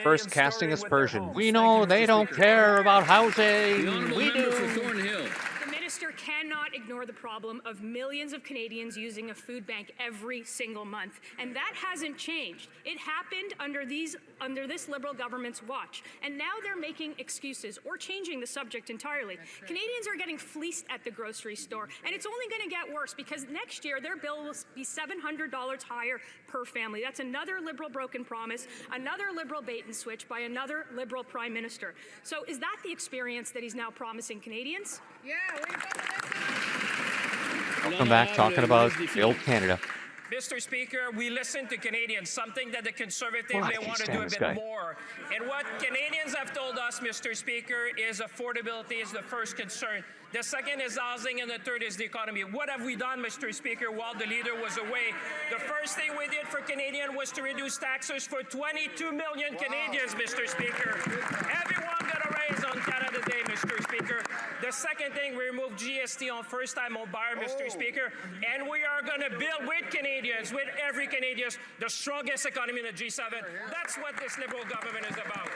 First casting aspersion. We know they don't care about housing. We do. The minister cannot ignore the problem of millions of Canadians using a food bank every single month, and that hasn't changed. It happened under this Liberal government's watch, and now they're making excuses or changing the subject entirely. Canadians are getting fleeced at the grocery store, and it's only going to get worse because next year their bill will be $700 higher per family. That's another Liberal broken promise, another Liberal bait and switch by another Liberal Prime Minister. So is that the experience that he's now promising Canadians? Welcome back talking about Build Canada. Mr. Speaker, we listen to Canadians, something that the Conservatives Why may can't you want to stand do a this bit guy? more. And what Canadians have told us, Mr. Speaker, is affordability is the first concern. The second is housing, and the third is the economy. What have we done, Mr. Speaker, while the leader was away? The first thing we did for Canadians was to reduce taxes for 22 million Canadians, Mr. Speaker. Everyone got a raise on Canada Day, Mr. Speaker. The second thing, we removed GST on first-time home buyer, Mr. Speaker, and we are going to build with Canadians, with every Canadian, the strongest economy in the G7. That's what this Liberal government is about.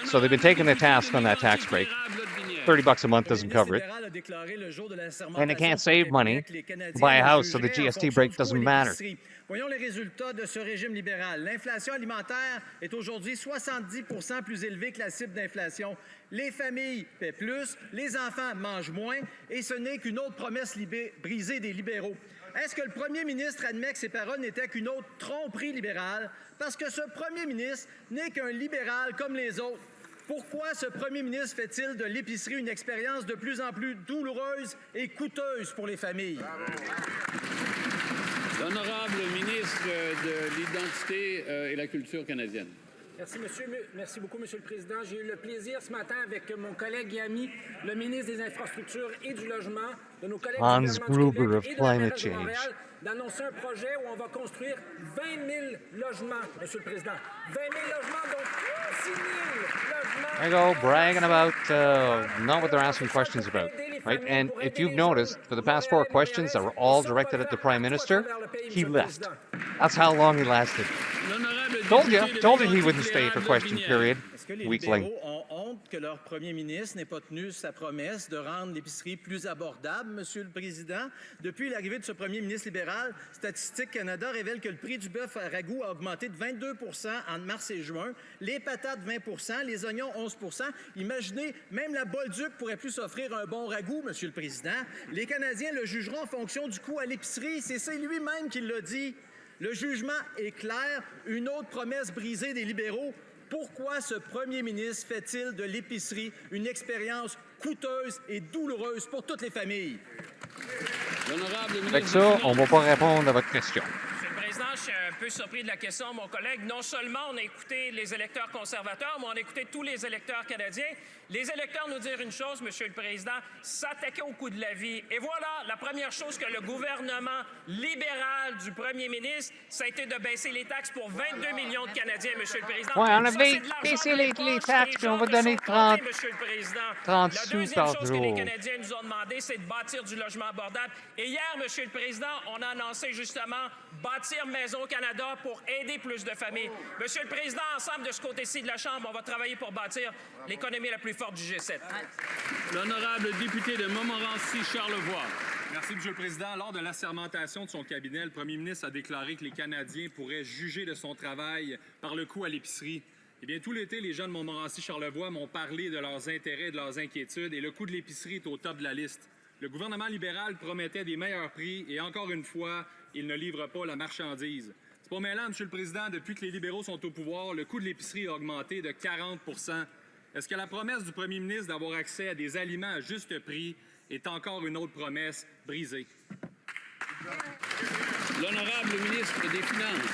So they've been taking the task on that tax break. $30 a month doesn't cover it. And they can't save money to buy a house, so the GST break doesn't matter. Voyons les résultats de ce régime libéral. L'inflation alimentaire est aujourd'hui 70% plus élevée que la cible d'inflation. Les familles paient plus, les enfants mangent moins, et ce n'est qu'une autre promesse brisée des libéraux. Est-ce que le premier ministre admet que ses paroles n'étaient qu'une autre tromperie libérale? Parce que ce premier ministre n'est qu'un libéral comme les autres. Pourquoi ce premier ministre fait-il de l'épicerie une expérience de plus en plus douloureuse et coûteuse pour les familles? L'honorable ministre de l'Identité et la Culture canadienne. Merci beaucoup, Monsieur le Président. J'ai eu le plaisir ce matin avec mon collègue et ami, le ministre des Infrastructures et du Logement, de nos collègues Hans du Gruber Québec of et de la climate Région de change. Montréal, d'annoncer un projet où on va construire 20 000 logements, Monsieur le Président. 20 000 logements, donc 6 000 logements. There you go, bragging about not what they're asking questions about, right? And if you've noticed, for the past 4 questions that were all directed at the Prime Minister, he left. That's how long he lasted. Told you he wouldn't stay for question period. Weakling. Les libéraux ont honte que leur premier ministre n'ait pas tenu sa promesse de rendre l'épicerie plus abordable, Monsieur le Président. Depuis l'arrivée de ce premier ministre libéral, Statistique Canada révèle que le prix du bœuf à ragoût a augmenté de 22% entre mars et juin, les patates 20%, les oignons 11%. Imaginez, même la Bolduc pourrait plus s'offrir un bon ragoût, Monsieur le Président. Les Canadiens le jugeront en fonction du coût à l'épicerie. C'est lui-même qui l'a dit. Le jugement est clair. Une autre promesse brisée des libéraux. Pourquoi ce premier ministre fait-il de l'épicerie une expérience coûteuse et douloureuse pour toutes les familles? Avec ça, on ne va pas répondre à votre question. Monsieur le Président, je suis un peu surpris de la question, mon collègue. Non seulement on a écouté les électeurs conservateurs, mais on a écouté tous les électeurs canadiens. Les électeurs nous disent une chose, Monsieur le Président, s'attaquer au coût de la vie. Et voilà, la première chose que le gouvernement libéral du premier ministre, ça a été de baisser les taxes pour 22 millions de Canadiens, Monsieur le Président. Ouais, on a Ça, c'est de l'argent baissé dans les poches taxes, des puis on gens va qui donner sont 30 pauvres, Monsieur le Président. 30 La sous deuxième par chose que les jour. Canadiens nous ont demandé, c'est de bâtir du logement abordable. Et hier, Monsieur le Président, on a annoncé justement bâtir Maison Canada pour aider plus de familles. Monsieur le Président, ensemble de ce côté-ci de la Chambre, on va travailler pour bâtir l'économie la plus forte du G7. L'honorable député de Montmorency-Charlevoix. Merci, Monsieur le Président. Lors de l'assermentation de son cabinet, le premier ministre a déclaré que les Canadiens pourraient juger de son travail par le coût à l'épicerie. Eh bien, tout l'été, les gens de Montmorency-Charlevoix m'ont parlé de leurs intérêts, de leurs inquiétudes, et le coût de l'épicerie est au top de la liste. Le gouvernement libéral promettait des meilleurs prix, et encore une fois, il ne livre pas la marchandise. C'est pas mêlant, Monsieur le Président, depuis que les libéraux sont au pouvoir, le coût de l'épicerie a augmenté de 40 %. Est-ce que la promesse du premier ministre d'avoir accès à des aliments à juste prix est encore une autre promesse brisée? L'honorable ministre des Finances.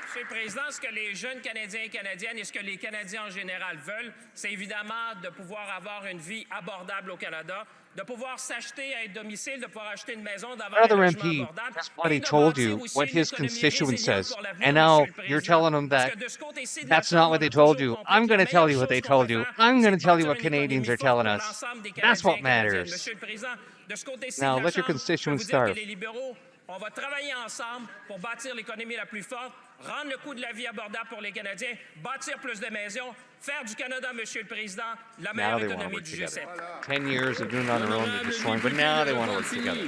Monsieur le Président, ce que les jeunes Canadiens et Canadiennes et ce que les Canadiens en général veulent, c'est évidemment de pouvoir avoir une vie abordable au Canada, de pouvoir s'acheter un domicile, de pouvoir acheter une maison, d'avoir un Another logement MP abordable. just what he told you, what his constituent says, and now you're telling him that that's not what they told you. I'm going to tell you what they told you. I'm going to tell you what Canadians are telling us. That's what matters. Monsieur le Président, de ce côté-ci Now, de la let your Chambre, constituents je peux vous dire starve. que les libéraux, on va travailler ensemble pour bâtir l'économie la plus forte, rendre le coût de la vie abordable pour les Canadiens, bâtir plus de maisons, faire du Canada, Monsieur le Président, la Now meilleure they want to économie work du together. G7. 10 years of doing it on their own, they're destroying, but now they want to work together.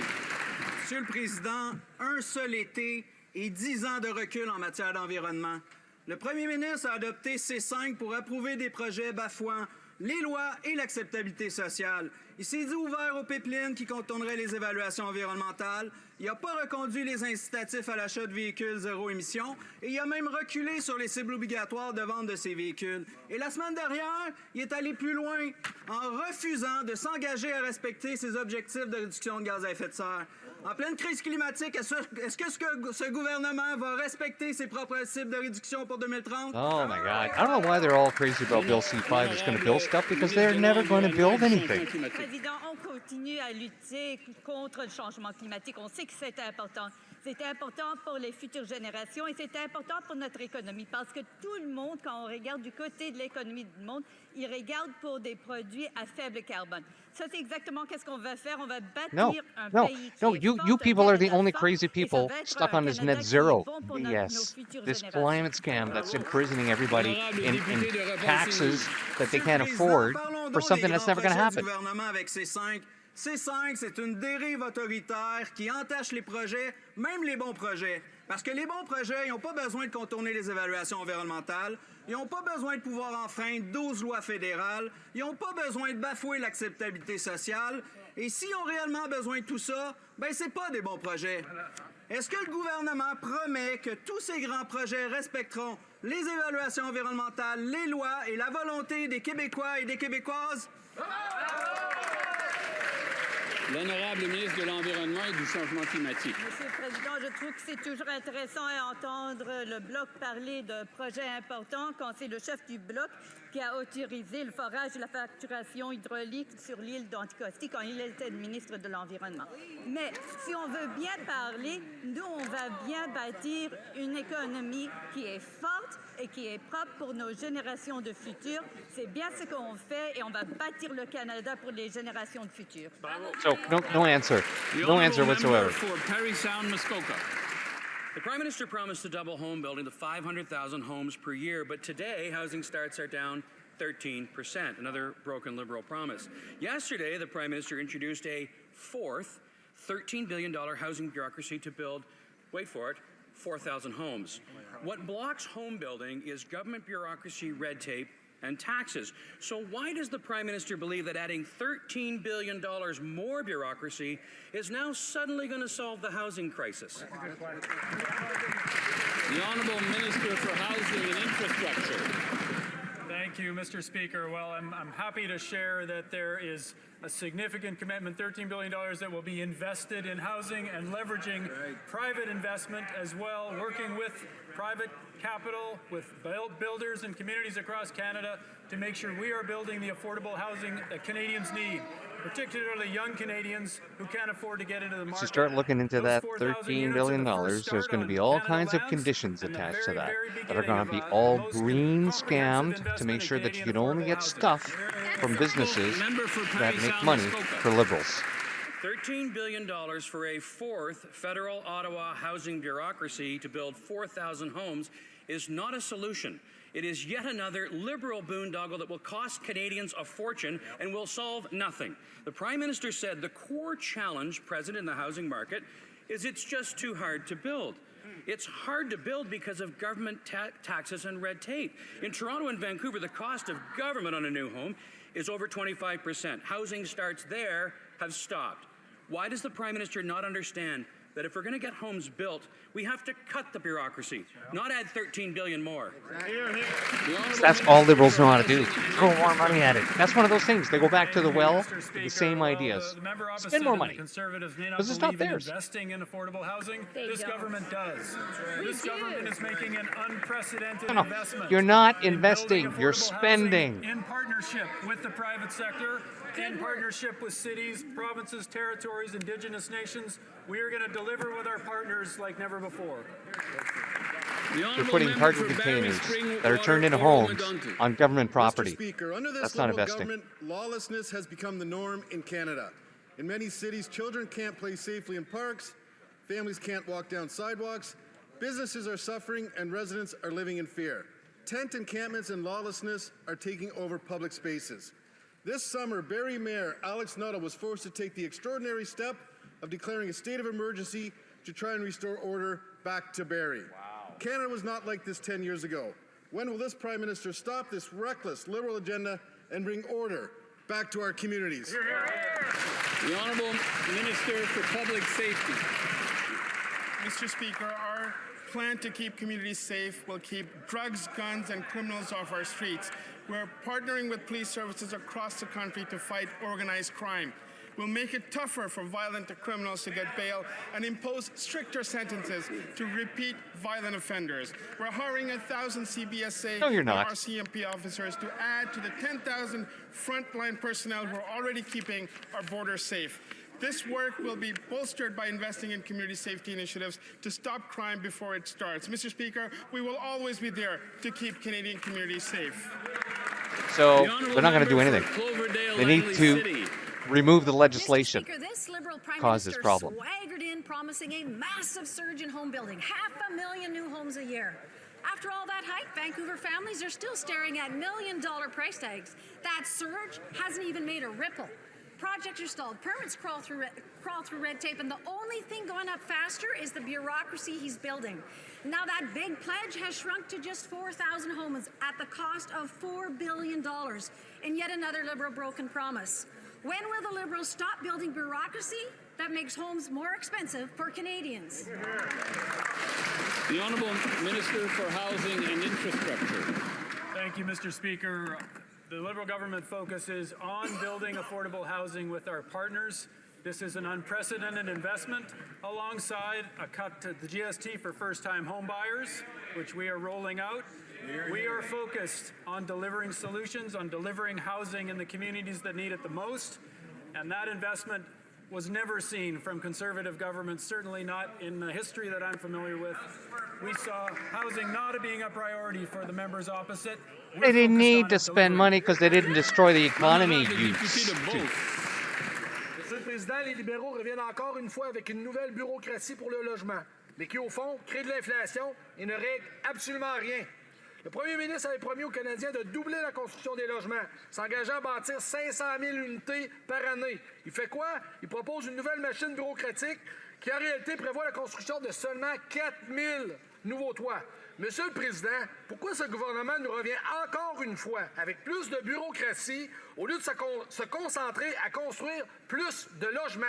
Monsieur le Président, un seul été et 10 ans de recul en matière d'environnement. Le premier ministre a adopté C5 pour approuver des projets bafouant les lois et l'acceptabilité sociale. Il s'est dit ouvert aux pipelines qui contourneraient les évaluations environnementales. Il n'a pas reconduit les incitatifs à l'achat de véhicules zéro émission et il a même reculé sur les cibles obligatoires de vente de ces véhicules. Et la semaine dernière, il est allé plus loin en refusant de s'engager à respecter ses objectifs de réduction de gaz à effet de serre. En pleine crise climatique, est-ce que ce gouvernement va respecter ses propres cibles de réduction pour 2030? Oh my God. I don't know why they're all crazy about Bill C-5 is going to build stuff because they're never going to build anything. Président, on continue à lutter contre le changement climatique. On sait que c'est important. C'est important pour les futures générations et c'est important pour notre économie parce que tout le monde, quand on regarde du côté de l'économie du monde, il regarde pour des produits à faible carbone. Ça, c'est exactement qu'est-ce qu'on va faire. On va bâtir un pays qui est You fort, people un are the Canada only fort, crazy et ça people va être stuck un on this Canada net qui est zero bon pour nos BS. futures This générations. climate scam that's imprisoning everybody in taxes that they can't afford for something that's never going to happen. C5, c'est une dérive autoritaire qui entache les projets, même les bons projets. Parce que les bons projets, ils n'ont pas besoin de contourner les évaluations environnementales, ils n'ont pas besoin de pouvoir enfreindre 12 lois fédérales, ils n'ont pas besoin de bafouer l'acceptabilité sociale. Et s'ils ont réellement besoin de tout ça, ben c'est pas des bons projets. Est-ce que le gouvernement promet que tous ces grands projets respecteront les évaluations environnementales, les lois et la volonté des Québécois et des Québécoises? L'honorable ministre de l'Environnement et du Changement climatique. Monsieur le Président, je trouve que c'est toujours intéressant à entendre le Bloc parler de projets importants quand c'est le chef du Bloc qui a autorisé le forage et la fracturation hydraulique sur l'île d'Anticosti quand il était le ministre de l'Environnement. Mais si on veut bien parler, nous, on va bien bâtir une économie qui est forte et qui est propre pour nos générations de futurs. C'est bien ce qu'on fait et on va bâtir le Canada pour les générations de futurs. So, no answer. No answer whatsoever. For Parry Sound, Muskoka. The Prime Minister promised to double home building to 500,000 homes per year, but today housing starts are down 13%, another broken Liberal promise. Yesterday, the Prime Minister introduced a fourth $13 billion housing bureaucracy to build, wait for it, 4,000 homes. What blocks home building is government bureaucracy, red tape, and taxes. So why does the Prime Minister believe that adding $13 billion more bureaucracy is now suddenly going to solve the housing crisis? The Honourable Minister for Housing and Infrastructure. Thank you, Mr. Speaker. Well, I'm happy to share that there is a significant commitment, $13 billion, that will be invested in housing and leveraging private investment as well, working with private capital, with builders and communities across Canada to make sure we are building the affordable housing that Canadians need, particularly young Canadians who can't afford to get into the market. Once you start looking into that $13 billion, there's going to be all kinds of conditions attached to that are going to be all green scammed to make sure that you can only get stuff from businesses that make money for Liberals. $13 billion for a fourth federal Ottawa housing bureaucracy to build 4,000 homes is not a solution. It is yet another Liberal boondoggle that will cost Canadians a fortune and will solve nothing. The Prime Minister said the core challenge present in the housing market is it's just too hard to build. It's hard to build because of government taxes and red tape. In Toronto and Vancouver, the cost of government on a new home is over 25%. Housing starts there have stopped. Why does the Prime Minister not understand that if we're going to get homes built, we have to cut the bureaucracy, not add $13 billion more? That's all Liberals know how to do. Throw more money at it. That's one of those things. They go back to the well with the same ideas. Spend more money. Conservatives may not Because it's not believe in theirs. investing in affordable housing. This government does. This government is making an unprecedented No, investment. you're not in investing. building You're affordable spending. housing in partnership with the private sector, in partnership with cities, provinces, territories, indigenous nations. We are going to deliver with our partners like never before. You're putting cargo containers that are turned into homes on government property. Mr. Speaker, under this That's not Liberal investing. government, lawlessness has become the norm in Canada. In many cities, children can't play safely in parks, families can't walk down sidewalks, businesses are suffering, and residents are living in fear. Tent encampments and lawlessness are taking over public spaces. This summer, Barrie Mayor Alex Nuttall was forced to take the extraordinary step of declaring a state of emergency to try and restore order back to Barrie. Wow. Canada was not like this 10 years ago. When will this Prime Minister stop this reckless Liberal agenda and bring order back to our communities? The Honourable Minister for Public Safety. Mr. Speaker, our plan to keep communities safe will keep drugs, guns, and criminals off our streets. We're partnering with police services across the country to fight organized crime. We'll make it tougher for violent criminals to get bail and impose stricter sentences to repeat violent offenders. We're hiring 1,000 CBSA No, you're and not. RCMP officers to add to the 10,000 frontline personnel who are already keeping our borders safe. This work will be bolstered by investing in community safety initiatives to stop crime before it starts. Mr. Speaker, we will always be there to keep Canadian communities safe. So they're not going to do anything. They need to remove the legislation. Mr. Speaker, this Liberal Prime cause this Minister problem. swaggered in promising a massive surge in home building, 500,000 new homes a year. After all that hype, Vancouver families are still staring at million-dollar price tags. That surge hasn't even made a ripple. Projects are stalled, permits crawl through red tape, and the only thing going up faster is the bureaucracy he's building. Now that big pledge has shrunk to just 4,000 homes at the cost of $4 billion in yet another Liberal broken promise. When will the Liberals stop building bureaucracy that makes homes more expensive for Canadians? The Honourable Minister for Housing and Infrastructure. Thank you, Mr. Speaker. The Liberal government focuses on building affordable housing with our partners. This is an unprecedented investment alongside a cut to the GST for first-time home buyers, which we are rolling out. We are focused on delivering solutions, on delivering housing in the communities that need it the most, and that investment was never seen from Conservative governments, certainly not in the history that I'm familiar with. We saw housing not being a priority for the members opposite. They didn't need to spend money because they didn't destroy the economy, you stupid. Monsieur le Président, les libéraux reviennent encore une fois avec une nouvelle bureaucratie pour le logement, mais qui, au fond, crée de l'inflation et ne règle absolument rien. Le premier ministre avait promis aux Canadiens de doubler la construction des logements, s'engageant à bâtir 500 000 unités par année. Il fait quoi? Il propose une nouvelle machine bureaucratique qui, en réalité, prévoit la construction de seulement 4 000 nouveaux toits. Monsieur le Président, pourquoi ce gouvernement nous revient encore une fois avec plus de bureaucratie au lieu de se concentrer à construire plus de logements?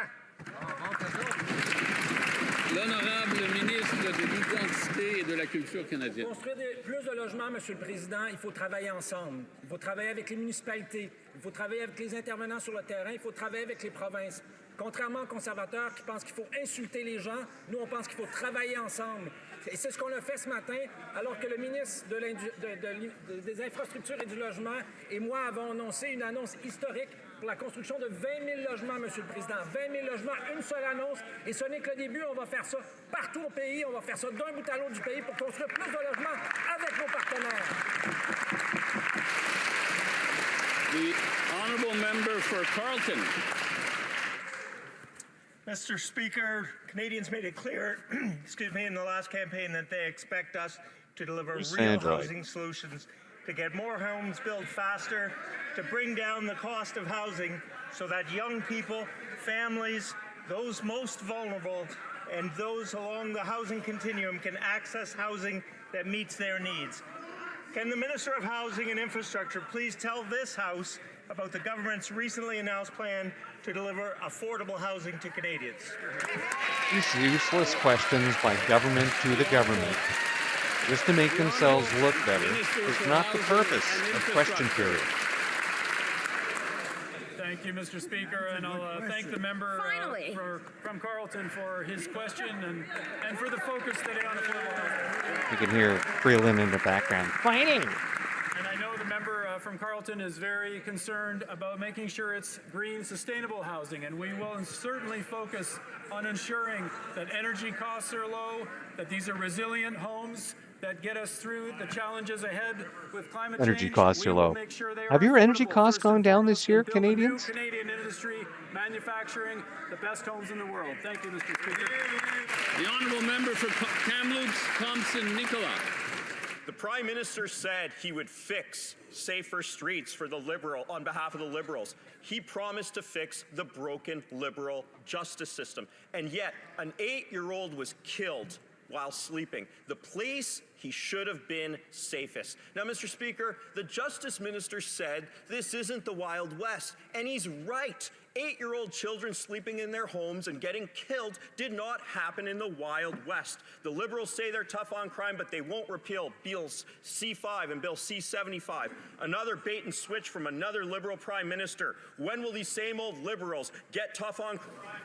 L'honorable ministre de l'Identité et de la Culture canadienne. Pour construire plus de logements, Monsieur le Président, il faut travailler ensemble. Il faut travailler avec les municipalités. Il faut travailler avec les intervenants sur le terrain. Il faut travailler avec les provinces. Contrairement aux conservateurs qui pensent qu'il faut insulter les gens, nous, on pense qu'il faut travailler ensemble. Et c'est ce qu'on a fait ce matin, alors que le ministre des Infrastructures et du Logement et moi avons annoncé une annonce historique pour la construction de 20 000 logements, Monsieur le Président. 20 000 logements, une seule annonce. Et ce n'est que le début. On va faire ça partout au pays. On va faire ça d'un bout à l'autre du pays pour construire plus de logements avec nos partenaires. The honourable member for Carleton. Mr. Speaker, Canadians made it clear, in the last campaign that they expect us to deliver real housing solutions, to get more homes built faster, to bring down the cost of housing so that young people, families, those most vulnerable, and those along the housing continuum can access housing that meets their needs. Can the Minister of Housing and Infrastructure please tell this House about the government's recently announced plan to deliver affordable housing to Canadians? These useless questions by government to the government, just to make themselves look better, is not the purpose of question period. Thank you, Mr. Speaker, and I'll thank the member from Carleton for his question and for the focus today on affordable housing. You can hear Freeland in the background fighting. And I know the member from Carleton is very concerned about making sure it's green, sustainable housing, and we will certainly focus on ensuring that energy costs are low, that these are resilient homes that get us through the challenges ahead with climate change. Energy costs are low. Have your energy costs gone down this year, Canadians? Canadian industry manufacturing the best homes in the world. Thank you, Mr. Speaker. The honourable member for Kamloops, Thompson, Nicola. The Prime Minister said he would fix safer streets for on behalf of the Liberals. He promised to fix the broken Liberal justice system. And yet, an 8-year-old was killed while sleeping, the place he should have been safest. Now, Mr. Speaker, the Justice Minister said this isn't the Wild West, and he's right. 8-year-old children sleeping in their homes and getting killed did not happen in the Wild West. The Liberals say they're tough on crime, but they won't repeal Bills C-5 and Bill C-75. Another bait and switch from another Liberal Prime Minister. When will these same old Liberals get tough on crime?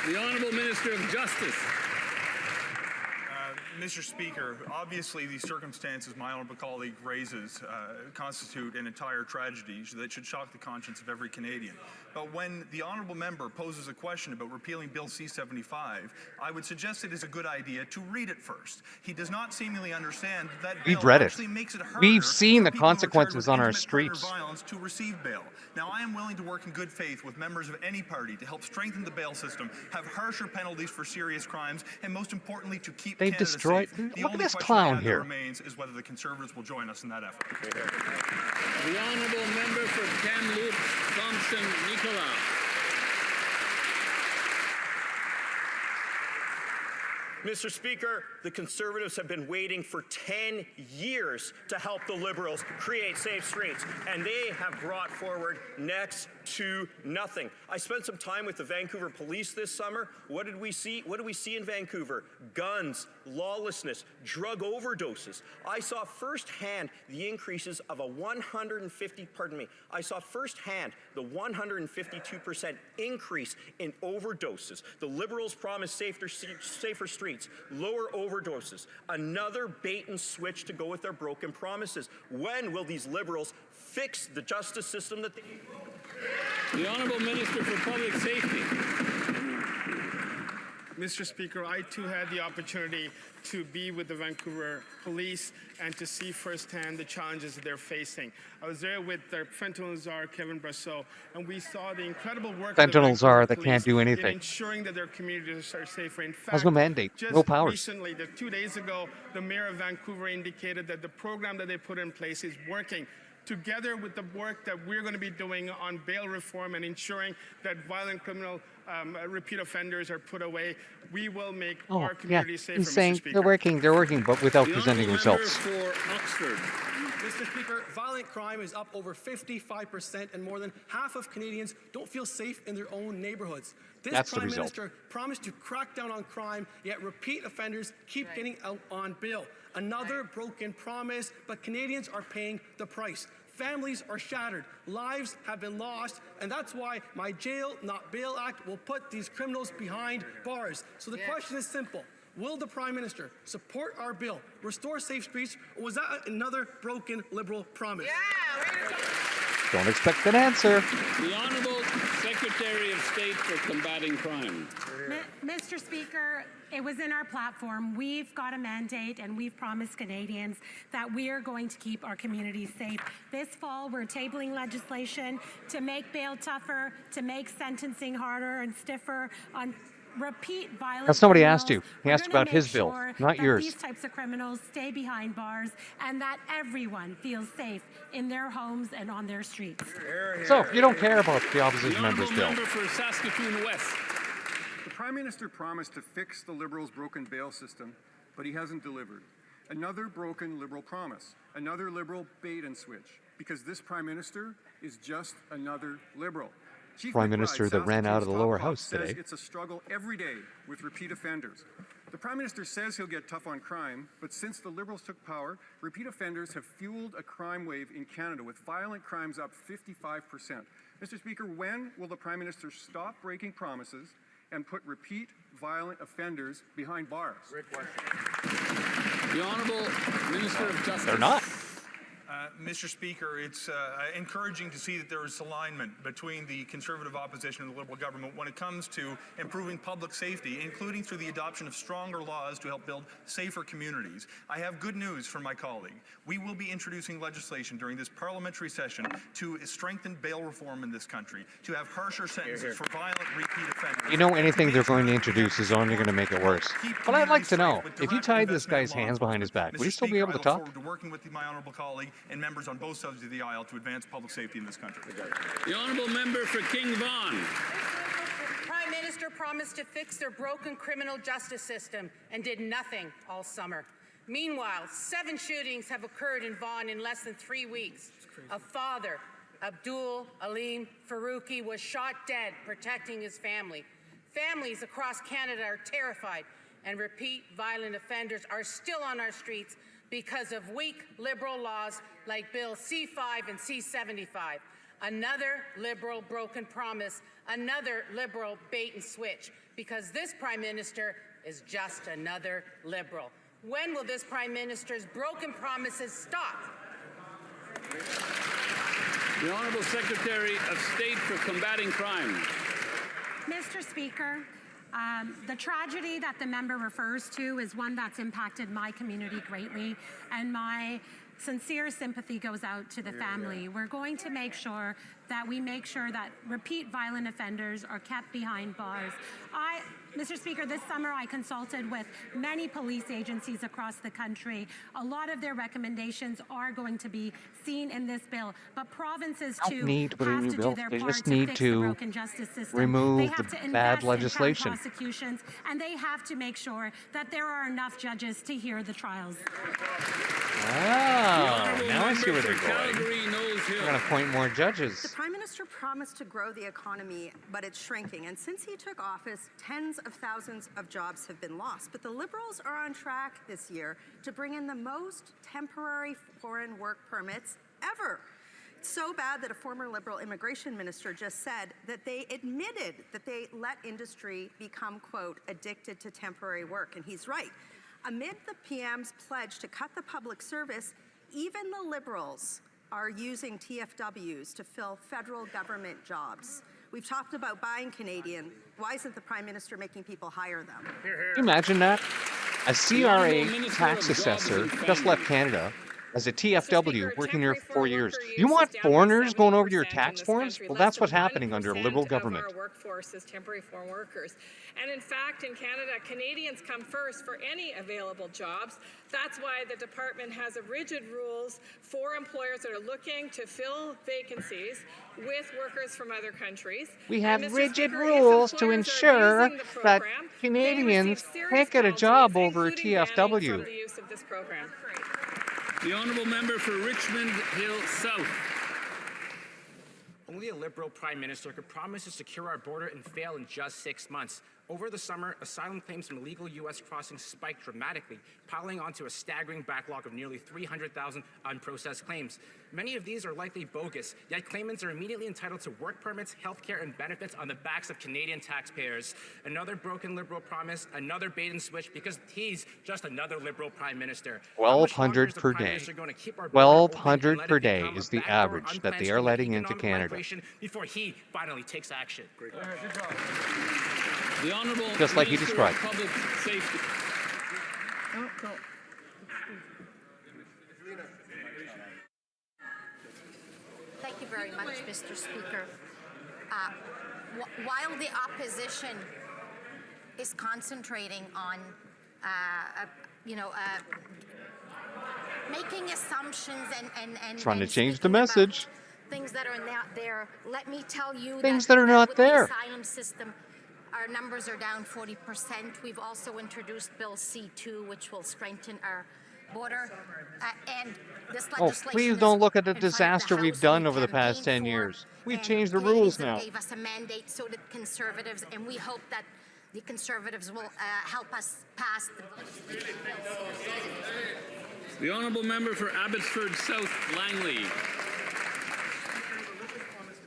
The Honourable Minister of Justice. Mr. Speaker, obviously the circumstances my honourable colleague raises constitute an entire tragedy that should shock the conscience of every Canadian. But when the honourable member poses a question about repealing Bill C-75, I would suggest it is a good idea to read it first. He does not seemingly understand that We've bill read it. actually makes it harder We've seen for the people who are charged consequences with on our intimate predator streets. violence to receive bail. Now, I am willing to work in good faith with members of any party to help strengthen the bail system, have harsher penalties for serious crimes, and most importantly, to keep They Canada destroyed. safe. The Look at only this question clown I have that here. remains is whether the Conservatives will join us in that effort. The Honourable Member for Kamloops, Thompson, Nicola. Mr. Speaker, the Conservatives have been waiting for 10 years to help the Liberals create safe streets, and they have brought forward next to nothing. I spent some time with the Vancouver police this summer. What did we see? What do we see in Vancouver? Guns, lawlessness, drug overdoses. I saw firsthand the increases of I saw firsthand the 152% increase in overdoses. The Liberals promised safer streets, lower overdoses, another bait and switch to go with their broken promises. When will these Liberals fix the justice system that they... The Honourable Minister for Public Safety. Mr. Speaker, I too had the opportunity to be with the Vancouver police and to see firsthand the challenges that they're facing. I was there with their fentanyl czar, Kevin Brasseau, and we saw the incredible work of the Fentanyl czar Vancouver that can't do police in anything. ensuring that their communities are safer. In fact, Has no mandate, just no powers. recently, 2 days ago, the mayor of Vancouver indicated that the program that they put in place is working. Together with the work that we're going to be doing on bail reform and ensuring that violent criminal repeat offenders are put away, we will make Oh, our yeah. community safer, He's Mr. saying Speaker. they're working, but without The presenting Honourable Member results. for Oxford. Mr. Speaker, violent crime is up over 55%, and more than half of Canadians don't feel safe in their own neighborhoods. This That's the Prime result. Minister promised to crack down on crime, yet repeat offenders keep getting out on bail. Another broken promise, but Canadians are paying the price. Families are shattered, lives have been lost, and that's why my Jail Not Bail Act will put these criminals behind bars. So the question is simple. Will the Prime Minister support our bill, restore safe streets, or was that another broken Liberal promise? Don't expect an answer. The Honourable Secretary of State for Combating Crime. Mr. Speaker, it was in our platform. We've got a mandate and we've promised Canadians that we are going to keep our communities safe. This fall, we're tabling legislation to make bail tougher, to make sentencing harder and stiffer on repeat violent That's not what he criminals. asked you. He We're asked gonna about his make bill, sure not that yours. These types of criminals stay behind bars and that everyone feels safe in their homes and on their streets. So, you don't care about the opposition The member's Honourable bill. Member for Saskatoon West. The Prime Minister promised to fix the Liberals' broken bail system, but he hasn't delivered. Another broken Liberal promise, another Liberal bait and switch, because this Prime Minister is just another Liberal. Chief Prime McBride, Minister that ran out of the Saskatoon's lower top cop, house says today. it's a struggle every day with repeat offenders. The Prime Minister says he'll get tough on crime, but since the Liberals took power, repeat offenders have fueled a crime wave in Canada, with violent crimes up 55%. Mr. Speaker, when will the Prime Minister stop breaking promises and put repeat violent offenders behind bars? Great question. The Honourable Minister of Justice. They're not. Mr. Speaker, it's encouraging to see that there is alignment between the Conservative opposition and the Liberal government when it comes to improving public safety, including through the adoption of stronger laws to help build safer communities. I have good news for my colleague. We will be introducing legislation during this parliamentary session to strengthen bail reform in this country, to have harsher sentences for violent repeat offenders. You know, anything they're going to introduce is only going to make it worse. But I'd like to know, if you tied this guy's hands behind his back, would he still be able to talk? I look forward to working with my honourable colleague and members on both sides of the aisle to advance public safety in this country. The Honourable Member for King Vaughan. Prime Minister promised to fix their broken criminal justice system and did nothing all summer. Meanwhile, 7 shootings have occurred in Vaughan in less than 3 weeks. A father, Abdul Alim Faruqi was shot dead protecting his family. Families across Canada are terrified, and repeat violent offenders are still on our streets because of weak Liberal laws like Bill C-5 and C-75. Another Liberal broken promise, another Liberal bait and switch, because this Prime Minister is just another Liberal. When will this Prime Minister's broken promises stop? The Honourable Secretary of State for Combating Crime. Mr. Speaker, the tragedy that the member refers to is one that's impacted my community greatly, and my sincere sympathy goes out to the family. We're going to make sure that repeat violent offenders are kept behind bars. Mr. Speaker, this summer I consulted with many police agencies across the country. A lot of their recommendations are going to be seen in this bill, but provinces too Need to put a have new to bill. do their They part just to need fix the to broken justice system. remove They the have to bad invest in legislation. town prosecutions, and they have to make sure that there are enough judges to hear the trials. Oh, now I see where they're going. They're going to appoint more The judges. Prime Minister promised to grow the economy, but it's shrinking. And since he took office, tens of thousands of jobs have been lost. But the Liberals are on track this year to bring in the most temporary foreign work permits ever. It's so bad that a former Liberal immigration minister just said that they admitted that they let industry become, quote, addicted to temporary work. And he's right. Amid the PM's pledge to cut the public service, even the Liberals are using TFWs to fill federal government jobs. We've talked about buying Canadian. Why isn't the Prime Minister making people hire them? Can you imagine that? A CRA tax assessor just left Canada as a TFW working here for 4 years. You want foreigners going over to your tax forms? Well, that's what's happening under a Liberal government. Our workforce is temporary foreign workers. And in fact, in Canada, Canadians come first for any available jobs. That's why the department has rigid rules for employers that are looking to fill vacancies with workers from other countries. We have rigid rules to ensure that Canadians can't get a job over a TFW. The use of this program. The Honourable Member for Richmond Hill South. Only a Liberal Prime Minister could promise to secure our border and fail in just 6 months. Over the summer, asylum claims from illegal U.S. crossings spiked dramatically, piling onto a staggering backlog of nearly 300,000 unprocessed claims. Many of these are likely bogus, yet claimants are immediately entitled to work permits, health care, and benefits on the backs of Canadian taxpayers. Another broken Liberal promise, another bait and switch, because he's just another Liberal Prime Minister. 1,200 per day. 1,200 per day is the average that they are letting into Canada. Before he finally takes action. The Honourable Just like he Minister described. of Public Safety. Thank you very much, Mr. Speaker. While the opposition is concentrating on, making assumptions and Trying to and change the speaking about message. things that are not there, let me tell you Things that are not with there. The asylum system, our numbers are down 40%. We've also introduced Bill C-2, which will strengthen our border. And this Oh, legislation please don't look at the disaster we've done over the past 10 years. We've changed the rules now. gave us a mandate, so did Conservatives, and we hope that the Conservatives will help us pass the The Honourable Member for Abbotsford South Langley.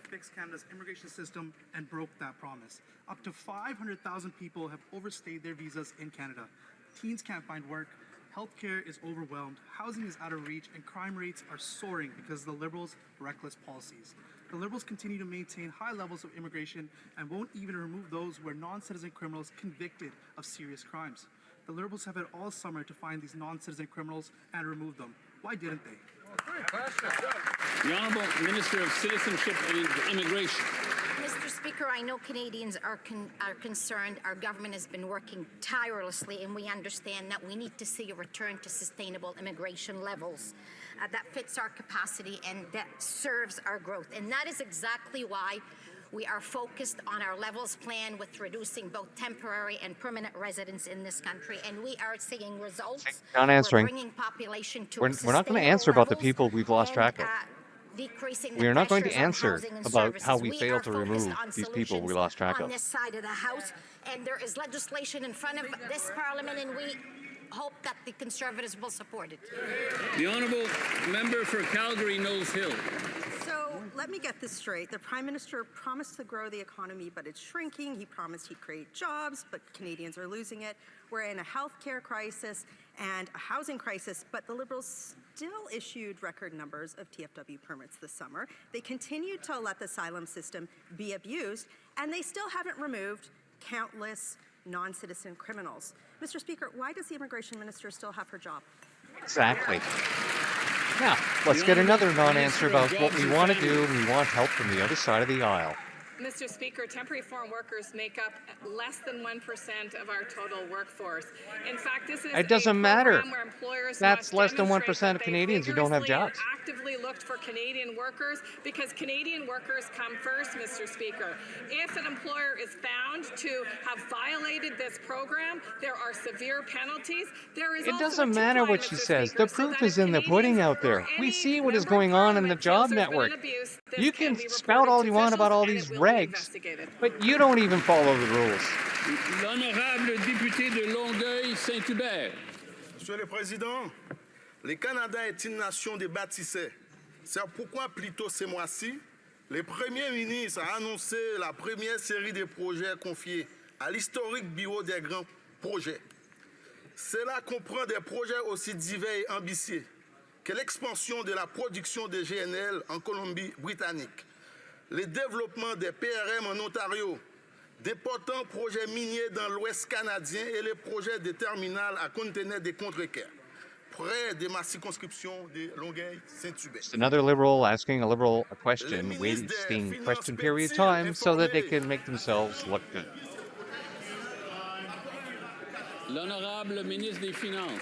Fix Canada's immigration system and broke that promise. Up to 500,000 people have overstayed their visas in Canada. Teens can't find work, healthcare is overwhelmed, housing is out of reach, and crime rates are soaring because of the Liberals' reckless policies. The Liberals continue to maintain high levels of immigration and won't even remove those who are non-citizen criminals convicted of serious crimes. The Liberals have had all summer to find these non-citizen criminals and remove them. Why didn't they? The Honourable Minister of Citizenship and Immigration. Mr. Speaker, I know Canadians are concerned. Our government has been working tirelessly, and we understand that we need to see a return to sustainable immigration levels that fits our capacity and that serves our growth. And that is exactly why we are focused on our levels plan with reducing both temporary and permanent residents in this country, and we are seeing results. Not answering. We're bringing population to We're not going to answer about the people we've lost track of. decreasing We the are not going to pressures on answer housing and about services. how we are failed to focused remove on these people we solutions lost track on of. this side of the House, and there is legislation in front of this Parliament, and we hope that the Conservatives will support it. The honourable member for Calgary Knowles Hill. So let me get this straight. The Prime Minister promised to grow the economy, but it's shrinking. He promised he'd create jobs, but Canadians are losing it. We're in a healthcare crisis and a housing crisis, but the Liberals still issued record numbers of TFW permits this summer. They continued to let the asylum system be abused, and they still haven't removed countless non-citizen criminals. Mr. Speaker, why does the immigration minister still have her job? Exactly. Now, let's get another non-answer about what we want to do. We want help from the other side of the aisle. Mr. Speaker, temporary foreign workers make up less than 1% of our total workforce. In fact, this is It doesn't matter. where employers That's must less than demonstrate 1% that of they Canadians who don't have vigorously and jobs. actively looked for Canadian workers, because Canadian workers come first, Mr. Speaker. If an employer is found to have violated this program, there are severe penalties. There is It also doesn't a matter tip line, what she Mr. says. Speaker, The so proof that is if in the pudding Canadians out there. or We any see what is member of going on in the Parliament job feels there's been an network. abuse, this You can can be spout reported all to you want about all officials, these and it will be regs, investigated. but you don't even follow the rules. L'honorable député de Longueuil-Saint-Hubert. Monsieur le Président, le Canada est une nation de bâtisseurs. C'est pourquoi, plus tôt ce mois-ci, le Premier ministre a annoncé la première série de projets confiés à l'historique Bureau des grands projets. Cela comprend des projets aussi divers et ambitieux que l'expansion de la production de GNL en Colombie-Britannique, le développement des PRM en Ontario, d'importants projets miniers dans l'Ouest canadien et les projets de terminal à conteneurs de contre-équerre, près de ma circonscription de Longueuil-Saint-Hubert. Just another liberal asking a liberal a question, wasting question period time so that they can make themselves look good. L'honorable ministre des Finances.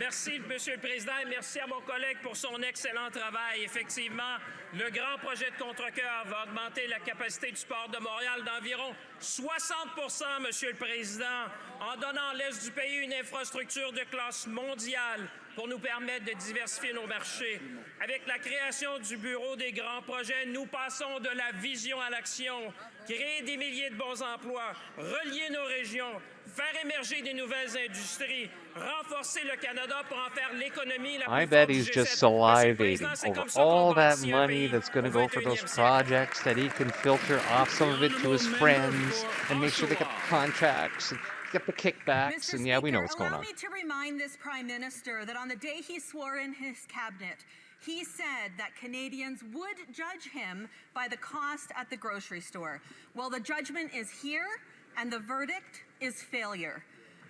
Merci, Monsieur le Président, et merci à mon collègue pour son excellent travail. Effectivement, le grand projet de Contrecœur va augmenter la capacité du port de Montréal d'environ 60%, Monsieur le Président, en donnant à l'Est du pays une infrastructure de classe mondiale pour nous permettre de diversifier nos marchés. Avec la création du Bureau des grands projets, nous passons de la vision à l'action, créer des milliers de bons emplois, relier nos régions, faire émerger des nouvelles industries, renforcer le Canada pour en faire l'économie la plus I bet forte du he's G7. just Monsieur le salivating Président, c'est over comme ça qu'on all that bâtit un money pays that's going to au go for those 21e siècle. projects that he can filter off some of it to his friends and make sure they get the contracts and get the kickbacks. Mr. And yeah, we know Speaker, what's going allow on. me to remind this Prime Minister that on the day he swore in his cabinet, he said that Canadians would judge him by the cost at the grocery store. Well, the judgment is here, and the verdict is failure.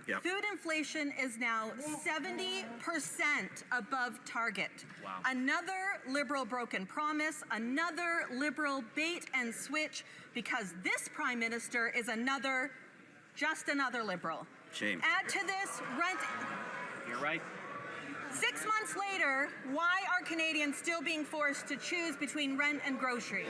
Yep. Food inflation is now 70% above target. Wow. Another Liberal broken promise, another Liberal bait and switch, because this Prime Minister is just another Liberal. Shame. Add to this rent. You're right. 6 months later, why are Canadians still being forced to choose between rent and grocery?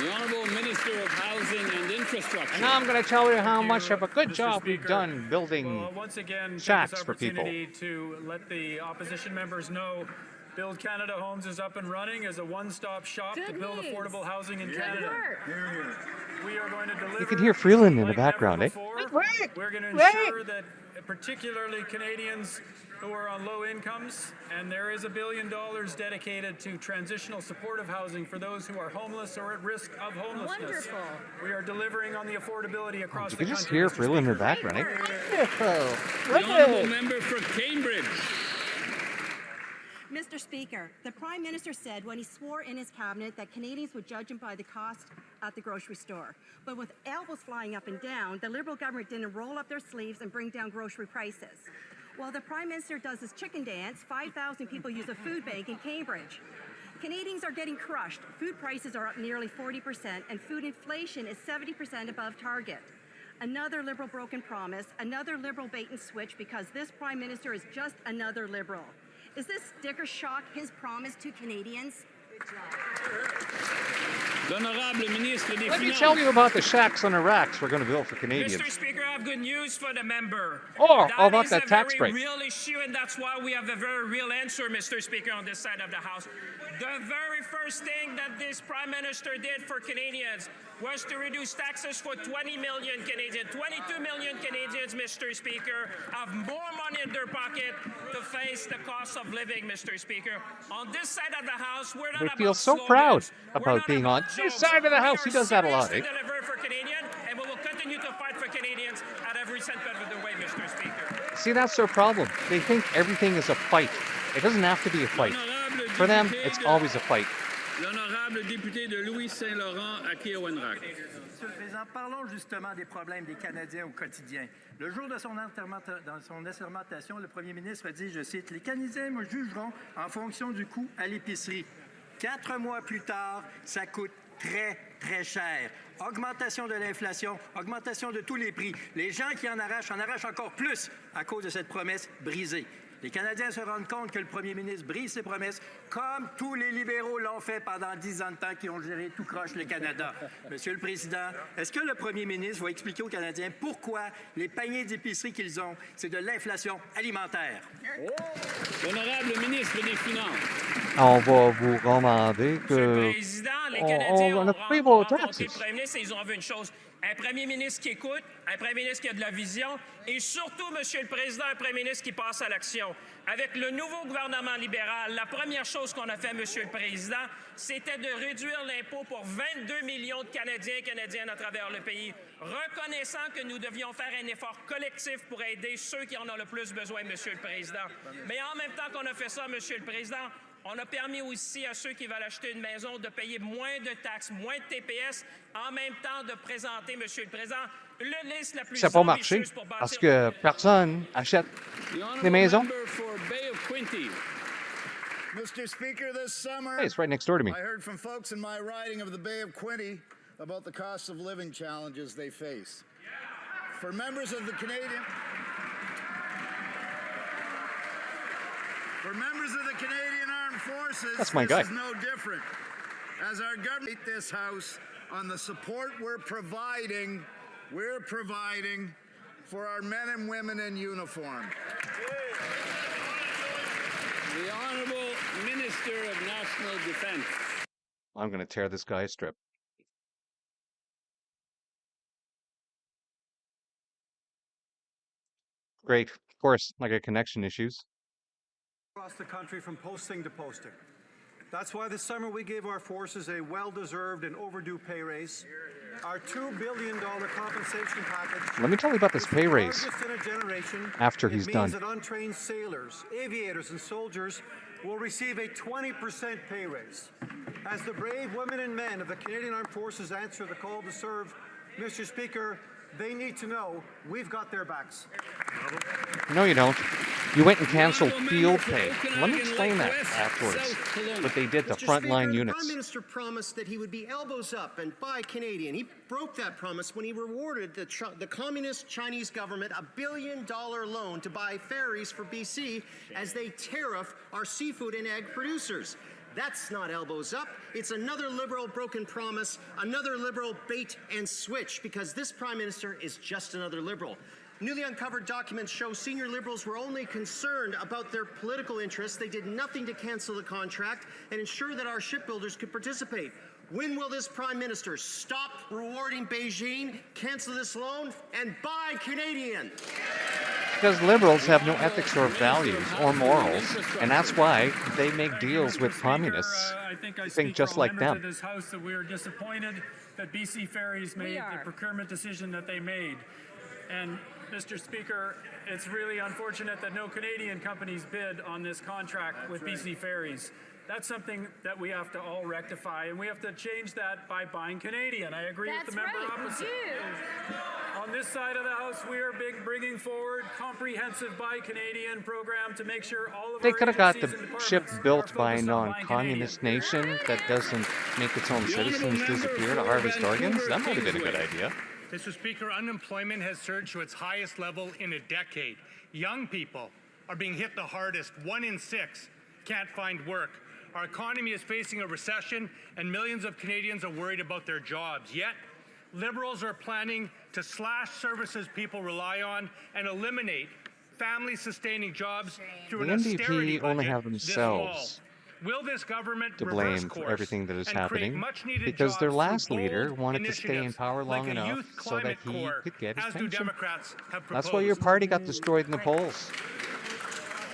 The Honourable Minister of Housing and Infrastructure. And now I'm going to tell you how much of a good job we've done building Once again, shacks take this for people. opportunity to let the opposition members know Build Canada Homes is up and running as a one-stop shop to build affordable housing in Canada. We are going to deliver. You can hear Freeland in the background, eh? We're going to ensure that particularly Canadians who are on low incomes, and there is $1 billion dedicated to transitional supportive housing for those who are homeless or at risk of homelessness. Wonderful. We are delivering on the affordability across You the can just country. hear Mr. Freeland in the Speaker. background, eh? The Honourable Member for Cambridge. Mr. Speaker, the Prime Minister said when he swore in his cabinet that Canadians would judge him by the cost at the grocery store. But with elbows flying up and down, the Liberal government didn't roll up their sleeves and bring down grocery prices. While the Prime Minister does his chicken dance, 5,000 people use a food bank in Cambridge. Canadians are getting crushed. Food prices are up nearly 40%, and food inflation is 70% above target. Another Liberal broken promise, another Liberal bait and switch, because this Prime Minister is just another Liberal. Is this sticker shock his promise to Canadians? L'honorable ministre des Let me Finances. tell you about the shacks on the racks we're going to build for Canadians. Mr. Speaker, I have good news for the member. Or That how about is that a tax very break? real issue, and that's why we have a very real answer, Mr. Speaker, on this side of the House. The very first thing that this Prime Minister did for Canadians was to reduce taxes for 20 million Canadians. 22 million Canadians, Mr. Speaker, have more money in their pocket to face the cost of living, Mr. Speaker. On this side of the House, we're not They about feel so proud slogans. We're about not being about on this jokes. side of the We House. He are does that a lot, serious eh? to deliver for Canadians, and we will continue to fight for Canadians at every cent of the way, Mr. Speaker. See, that's their problem. They think everything is a fight. It doesn't have to be a fight. For them, it's always a fight. L'honorable député de Louis Saint-Laurent à Kiawanrak. Monsieur le Président, parlons justement des problèmes des Canadiens au quotidien. Le jour de son assermentation, le premier ministre a dit, je cite, « Les Canadiens me jugeront en fonction du coût à l'épicerie. » 4 mois plus tard, ça coûte très, très cher. Augmentation de l'inflation, augmentation de tous les prix. Les gens qui en arrachent encore plus à cause de cette promesse brisée. Les Canadiens se rendent compte que le premier ministre brise ses promesses, comme tous les libéraux l'ont fait pendant 10 ans de temps qui ont géré tout croche le Canada. Monsieur le Président, est-ce que le premier ministre va expliquer aux Canadiens pourquoi les paniers d'épicerie qu'ils ont, c'est de l'inflation alimentaire? L'honorable ministre des Finances. On va vous demander Monsieur le que Président, les Canadiens on ont a pris vos rencontré taxes. le Premier ministre et ils ont vu une chose. Un Premier ministre qui écoute, un Premier ministre qui a de la vision et surtout, Monsieur le Président, un Premier ministre qui passe à l'action. Avec le nouveau gouvernement libéral, la première chose qu'on a fait, Monsieur le Président, c'était de réduire l'impôt pour 22 millions de Canadiens et Canadiennes à travers le pays, reconnaissant que nous devions faire un effort collectif pour aider ceux qui en ont le plus besoin, Monsieur le Président. Mais en même temps qu'on a fait ça, Monsieur le Président, on a permis aussi à ceux qui veulent acheter une maison de payer moins de taxes, moins de TPS, en même temps de présenter, Monsieur le Président, la liste la plus ça n'a pas marché ambitieuse pour parce bâtir... que personne achète des maisons. Mr. Speaker, this summer, Hey, it's right next door to me. I heard from folks in my riding of the Bay of Quinte about the cost of living challenges they face. For members of the Canadian Armed Forces, That's my guy. This is no different. As our government, this House, on the support we're providing for our men and women in uniform. The Honorable Minister of National Defense. I'm going to tear this guy a strip. Great. Of course, I got connection issues. Across the country from posting to posting. That's why this summer we gave our forces a well-deserved and overdue pay raise. Our $2 billion compensation package. Let me tell you about this pay raise Largest in a generation. after he's It done. means that untrained sailors, aviators, and soldiers will receive a 20% pay raise. As the brave women and men of the Canadian Armed Forces answer the call to serve, Mr. Speaker, they need to know we've got their backs. No, you don't. You went and canceled field pay. Let me explain that afterwards. What they did to Mr. frontline Speaker, units. The Prime Minister promised that he would be elbows up and buy Canadian. He broke that promise when he rewarded the communist Chinese government a $1 billion loan to buy ferries for BC as they tariff our seafood and egg producers. That's not elbows up. It's another Liberal broken promise, another Liberal bait and switch, because this Prime Minister is just another Liberal. Newly uncovered documents show senior Liberals were only concerned about their political interests. They did nothing to cancel the contract and ensure that our shipbuilders could participate. When will this Prime Minister stop rewarding Beijing, cancel this loan, and buy Canadian? Because liberals have no ethics or values or morals, and that's why they make deals with communists I think I who speak think just for all like members them. of this House that we are disappointed that BC Ferries made the procurement decision that they made. And Mr. Speaker, it's really unfortunate that no Canadian companies bid on this contract with BC Ferries. That's something that we have to all rectify, and we have to change that by buying Canadian. I agree with the member opposite. On this side of the House, we are bringing forward comprehensive Buy Canadian program to make sure all of They our could have got the agencies and ship departments built are by a focused on buying non-communist nation that doesn't make its own citizens disappear to harvest organs. That might have been a good idea. Mr. Speaker, unemployment has surged to its highest level in a decade. Young people are being hit the hardest. 1 in 6 can't find work. Our economy is facing a recession, and millions of Canadians are worried about their jobs. Yet, Liberals are planning to slash services people rely on and eliminate family-sustaining jobs through The an austerity NDP only budget have this fall. themselves Will this government to reverse blame for course everything that is and create happening much-needed because their jobs through last bold leader wanted to stay in initiatives power long like a enough youth so that climate he corps, could get his as do pension. Democrats have That's why your proposed? party got destroyed in the polls.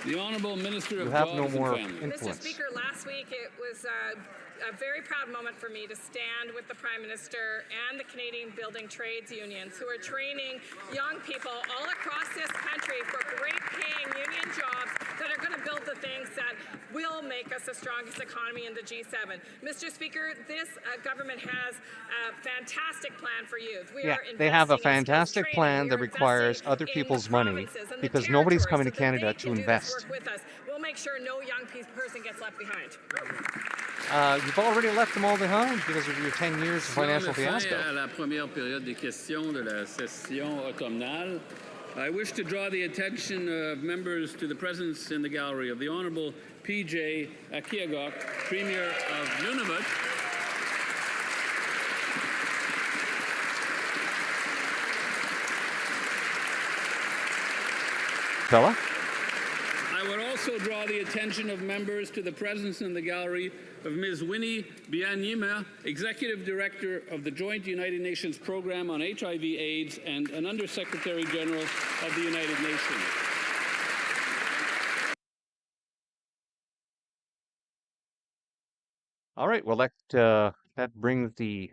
The Honourable Minister You of have no Jobs and more Family. Mr. influence. Speaker, last week it was a very proud moment for me to stand with the Prime Minister and the Canadian building trades unions who are training young people all across this country for great paying union jobs that are going to build the things that will make us the strongest economy in the G7. Mr. Speaker, this government has a fantastic plan for youth. We Yeah, are they have a investing in skills fantastic training. plan We that are requires investing other in the people's money provinces and the because nobody's territories coming so to that they Canada to can do this invest. work with us. We'll make sure no young person gets left behind. You've already left them all behind because of your 10 years of Si on financial met fin fiasco. à la première période des questions de la session automnale, I wish to draw the attention of members to the presence in the gallery of the Honourable P.J. Akiagok, Premier of Nunavut. Fella? I would also draw the attention of members to the presence in the gallery of Ms. Winnie Byanyima, Executive Director of the Joint United Nations Program on HIV/AIDS and an Undersecretary General of the United Nations. All right, well, that brings the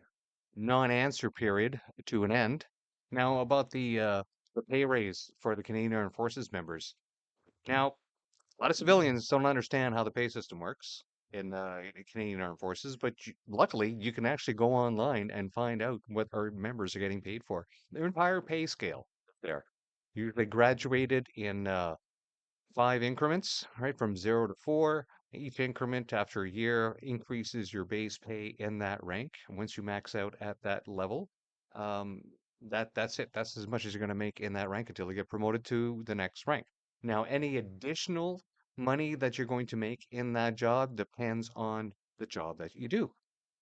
non-answer period to an end. Now, about the pay raise for the Canadian Armed Forces members. Now, a lot of civilians don't understand how the pay system works in Canadian Armed Forces, but luckily you can actually go online and find out what our members are getting paid for. Their entire pay scale there. Usually graduated in 5 increments, right, from 0 to 4. Each increment after a year increases your base pay in that rank. Once you max out at that level, um, that's it. That's as much as you're going to make in that rank until you get promoted to the next rank. Now, any additional money that you're going to make in that job depends on the job that you do.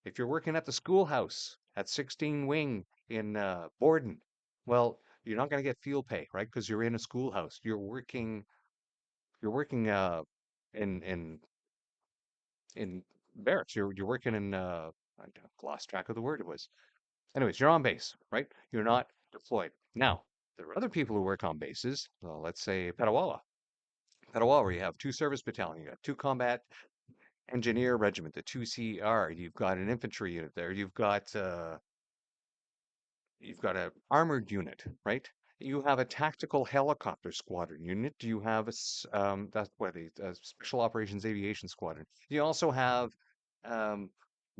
If you're working at the schoolhouse at 16 Wing in Borden, well, you're not going to get field pay, right? Because you're in a schoolhouse. You're working in in barracks. You're working in I lost track of the word it was. Anyways, you're on base, right? You're not deployed. Now, there are other people who work on bases. Let's say Petawawa. Petawawa, where you have 2 service battalion, you got 2 combat engineer regiment, the 2 CR. You've got an infantry unit there. You've got an armored unit, right? You have a tactical helicopter squadron unit. You have that's what a special operations aviation squadron. You also have um,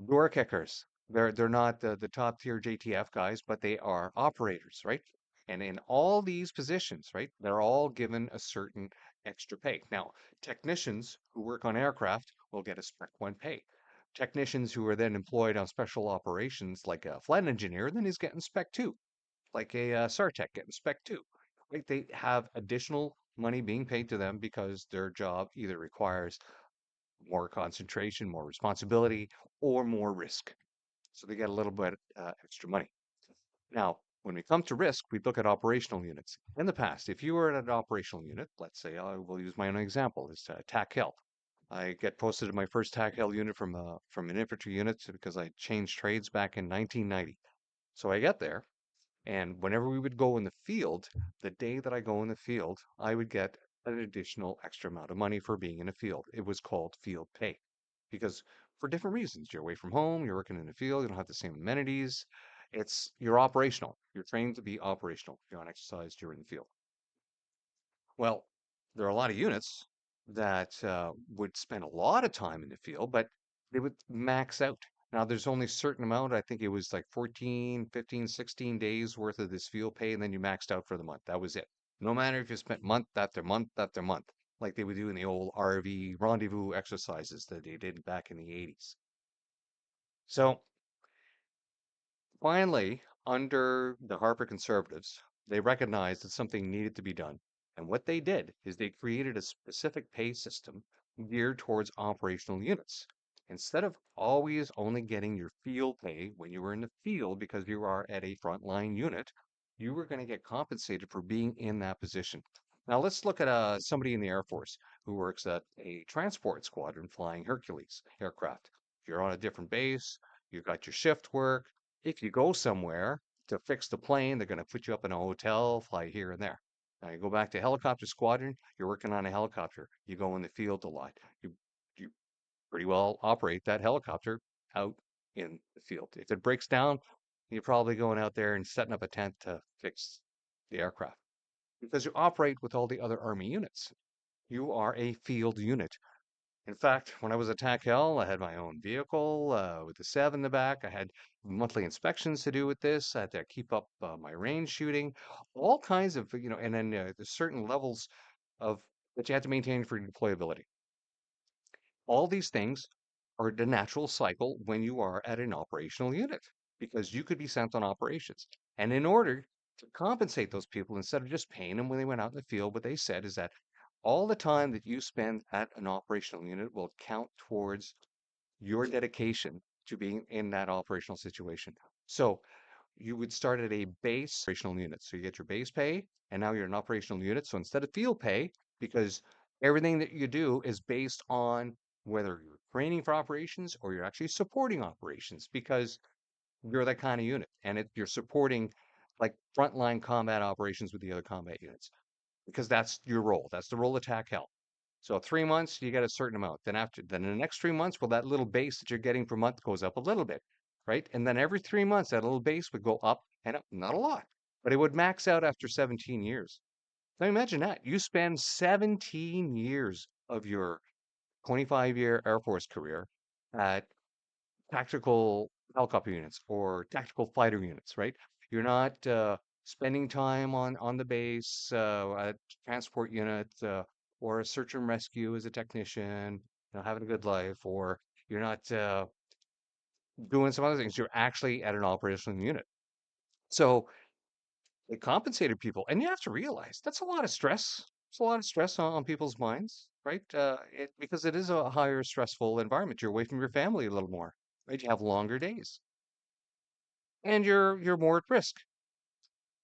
door kickers. They're not the top tier JTF guys, but they are operators, right? And in all these positions, right, they're all given a certain extra pay. Now, technicians who work on aircraft will get a Spec 1 pay. Technicians who are then employed on special operations, like a flight engineer, then he's getting Spec 2, like a SARTech getting Spec 2. Right? They have additional money being paid to them because their job either requires more concentration, more responsibility, or more risk. So they get a little bit extra money. Now, when we come to risk, we look at operational units. In the past, if you were at an operational unit, let's say I will use my own example, it's TAC Hill. I get posted to my first TAC Hill unit from an infantry unit because I changed trades back in 1990. So I get there, and whenever we would go in the field, the day that I go in the field, I would get an additional extra amount of money for being in a field. It was called field pay because for different reasons, you're away from home, you're working in the field, you don't have the same amenities. You're operational. You're trained to be operational. You're on exercise, you're in the field. Well, there are a lot of units that would spend a lot of time in the field, but they would max out. Now, there's only a certain amount. I think it was like 14, 15, 16 days worth of this field pay, and then you maxed out for the month. That was it. No matter if you spent month after month after month, like they would do in the old RV rendezvous exercises that they did back in the 80s. So finally, under the Harper Conservatives, they recognized that something needed to be done. And what they did is they created a specific pay system geared towards operational units. Instead of always only getting your field pay when you were in the field because you are at a frontline unit, you were going to get compensated for being in that position. Now let's look at somebody in the Air Force who works at a transport squadron flying Hercules aircraft. You're on a different base, you've got your shift work. If you go somewhere to fix the plane, they're going to put you up in a hotel, fly here and there. Now you go back to helicopter squadron, you're working on a helicopter. You go in the field a lot. You pretty well operate that helicopter out in the field. If it breaks down, you're probably going out there and setting up a tent to fix the aircraft because you operate with all the other Army units. You are a field unit. In fact, when I was at TACL, I had my own vehicle with the SEV in the back. I had monthly inspections to do with this. I had to keep up my range shooting, all kinds of, and then there's certain levels of that you have to maintain for deployability. All these things are the natural cycle when you are at an operational unit because you could be sent on operations. And in order to compensate those people, instead of just paying them when they went out in the field, what they said is that all the time that you spend at an operational unit will count towards your dedication to being in that operational situation. So you would start at a base operational unit. So you get your base pay, and now you're an operational unit. So instead of field pay, because everything that you do is based on whether you're training for operations or you're actually supporting operations, because you're that kind of unit, and you're supporting like frontline combat operations with the other combat units, because that's your role. That's the role of TAC. So 3 months, you get a certain amount. Then in the next 3 months, well, that little base that you're getting per month goes up a little bit, right? And then every 3 months, that little base would go up and up, not a lot, but it would max out after 17 years. Now imagine that. You spend 17 years of your 25-year Air Force career at tactical helicopter units or tactical fighter units, right? You're not spending time on the base at transport unit or a search and rescue as a technician, having a good life, or you're not doing some other things. You're actually at an operational unit. So they compensated people, and you have to realize that's a lot of stress. It's a lot of stress on people's minds, right? Because it is a higher stressful environment. You're away from your family a little more, right? You have longer days, and you're more at risk.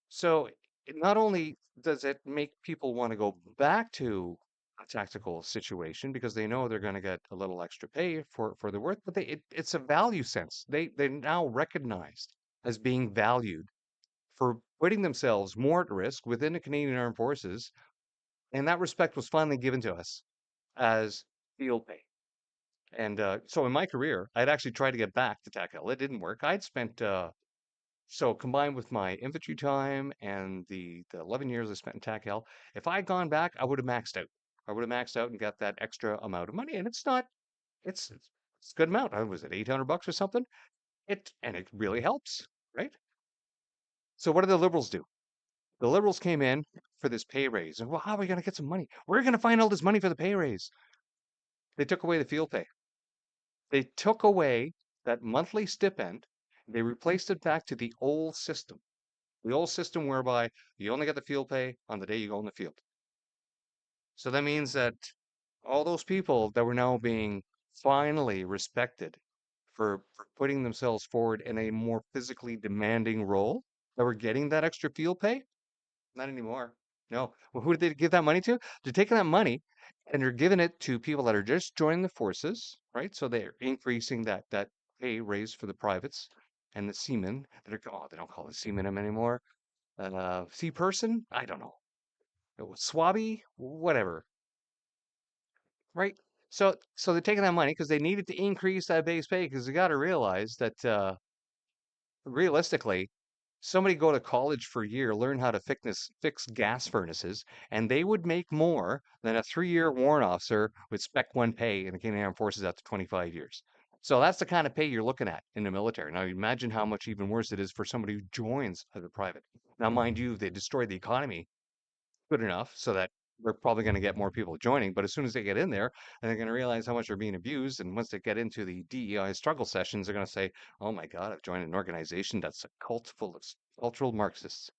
So not only does it make people want to go back to a tactical situation because they know they're going to get a little extra pay for the work, but it's a value sense. They're now recognized as being valued for putting themselves more at risk within the Canadian Armed Forces, and that respect was finally given to us as field pay. And so in my career, I'd actually tried to get back to TACL. It didn't work. I'd spent so combined with my infantry time and the 11 years I spent in TACL, if I had gone back, I would have maxed out. I would have maxed out and got that extra amount of money. And it's not, it's a good amount. I was at $800 or something. And it really helps, right? So what did the Liberals do? The Liberals came in for this pay raise. And well, how are we going to get some money? We're going to find all this money for the pay raise. They took away the field pay. They took away that monthly stipend. They replaced it back to the old system. The old system whereby you only get the field pay on the day you go in the field. So that means that all those people that were now being finally respected for putting themselves forward in a more physically demanding role, that were getting that extra field pay, not anymore. No. Well, who did they give that money to? They're taking that money and they're giving it to people that are just joining the forces, right? So they're increasing that pay raise for the privates and the seamen that are, oh, they don't call it seamen anymore. Sea person? I don't know. It was swabby, whatever, right? So they're taking that money because they needed to increase that base pay because they got to realize that realistically, somebody go to college for a year, learn how to fix gas furnaces, and they would make more than a 3-year warrant officer with Spec 1 pay in the Canadian Armed Forces after 25 years. So that's the kind of pay you're looking at in the military. Now, imagine how much even worse it is for somebody who joins as a private. Now, mind you, they destroyed the economy good enough so that we're probably going to get more people joining. But as soon as they get in there, and they're going to realize how much they're being abused. And once they get into the DEI struggle sessions, they're going to say, oh my God, I've joined an organization that's a cult full of cultural Marxists.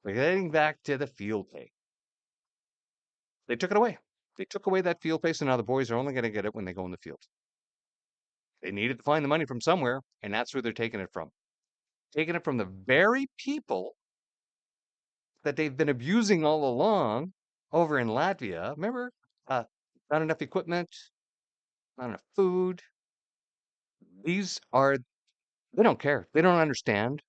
We're getting back to the field pay. They took it away. They took away that field pay, so now the boys are only going to get it when they go in the field. They needed to find the money from somewhere, and that's where they're taking it from. Taking it from the very people that they've been abusing all along over in Latvia. Remember, not enough equipment, not enough food. These are, they don't care. They don't understand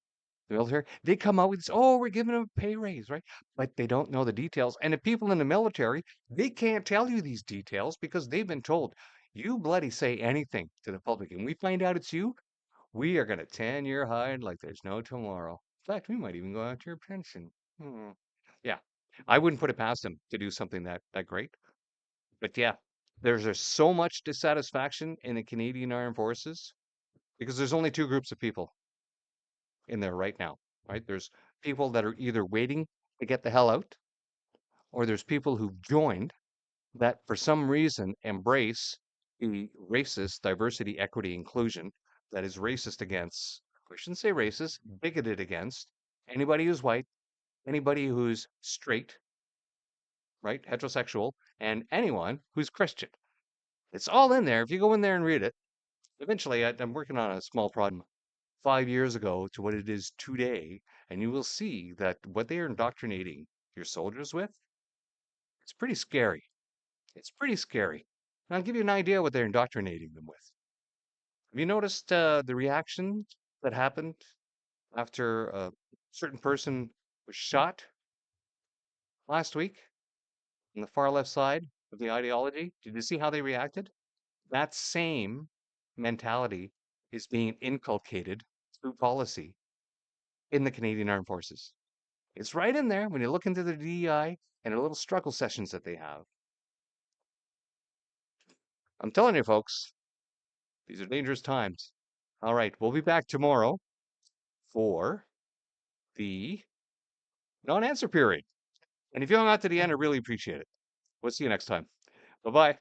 the military. They come out with this, oh, we're giving them a pay raise, right? But they don't know the details. And the people in the military, they can't tell you these details because they've been told, you bloody say anything to the public and we find out it's you, we are going to tan your hide like there's no tomorrow. In fact, we might even go after your pension. Hmm. Yeah, I wouldn't put it past them to do something that great. But yeah, there's just so much dissatisfaction in the Canadian Armed Forces because there's only two groups of people in there right now, right? There's people that are either waiting to get the hell out, or there's people who've joined that for some reason embrace the racist diversity, equity, inclusion that is racist against, we shouldn't say racist, bigoted against anybody who's white, anybody who's straight, right? Heterosexual, and anyone who's Christian. It's all in there. If you go in there and read it, eventually I'm working on a small problem 5 years ago to what it is today, and you will see that what they are indoctrinating your soldiers with, it's pretty scary. It's pretty scary. And I'll give you an idea what they're indoctrinating them with. Have you noticed the reaction that happened after a certain person was shot last week on the far left side of the ideology? Did you see how they reacted? That same mentality is being inculcated through policy in the Canadian Armed Forces. It's right in there when you look into the DEI and the little struggle sessions that they have. I'm telling you, folks, these are dangerous times. All right, we'll be back tomorrow for the non-answer period. And if you hung out to the end, I really appreciate it. We'll see you next time. Bye-bye.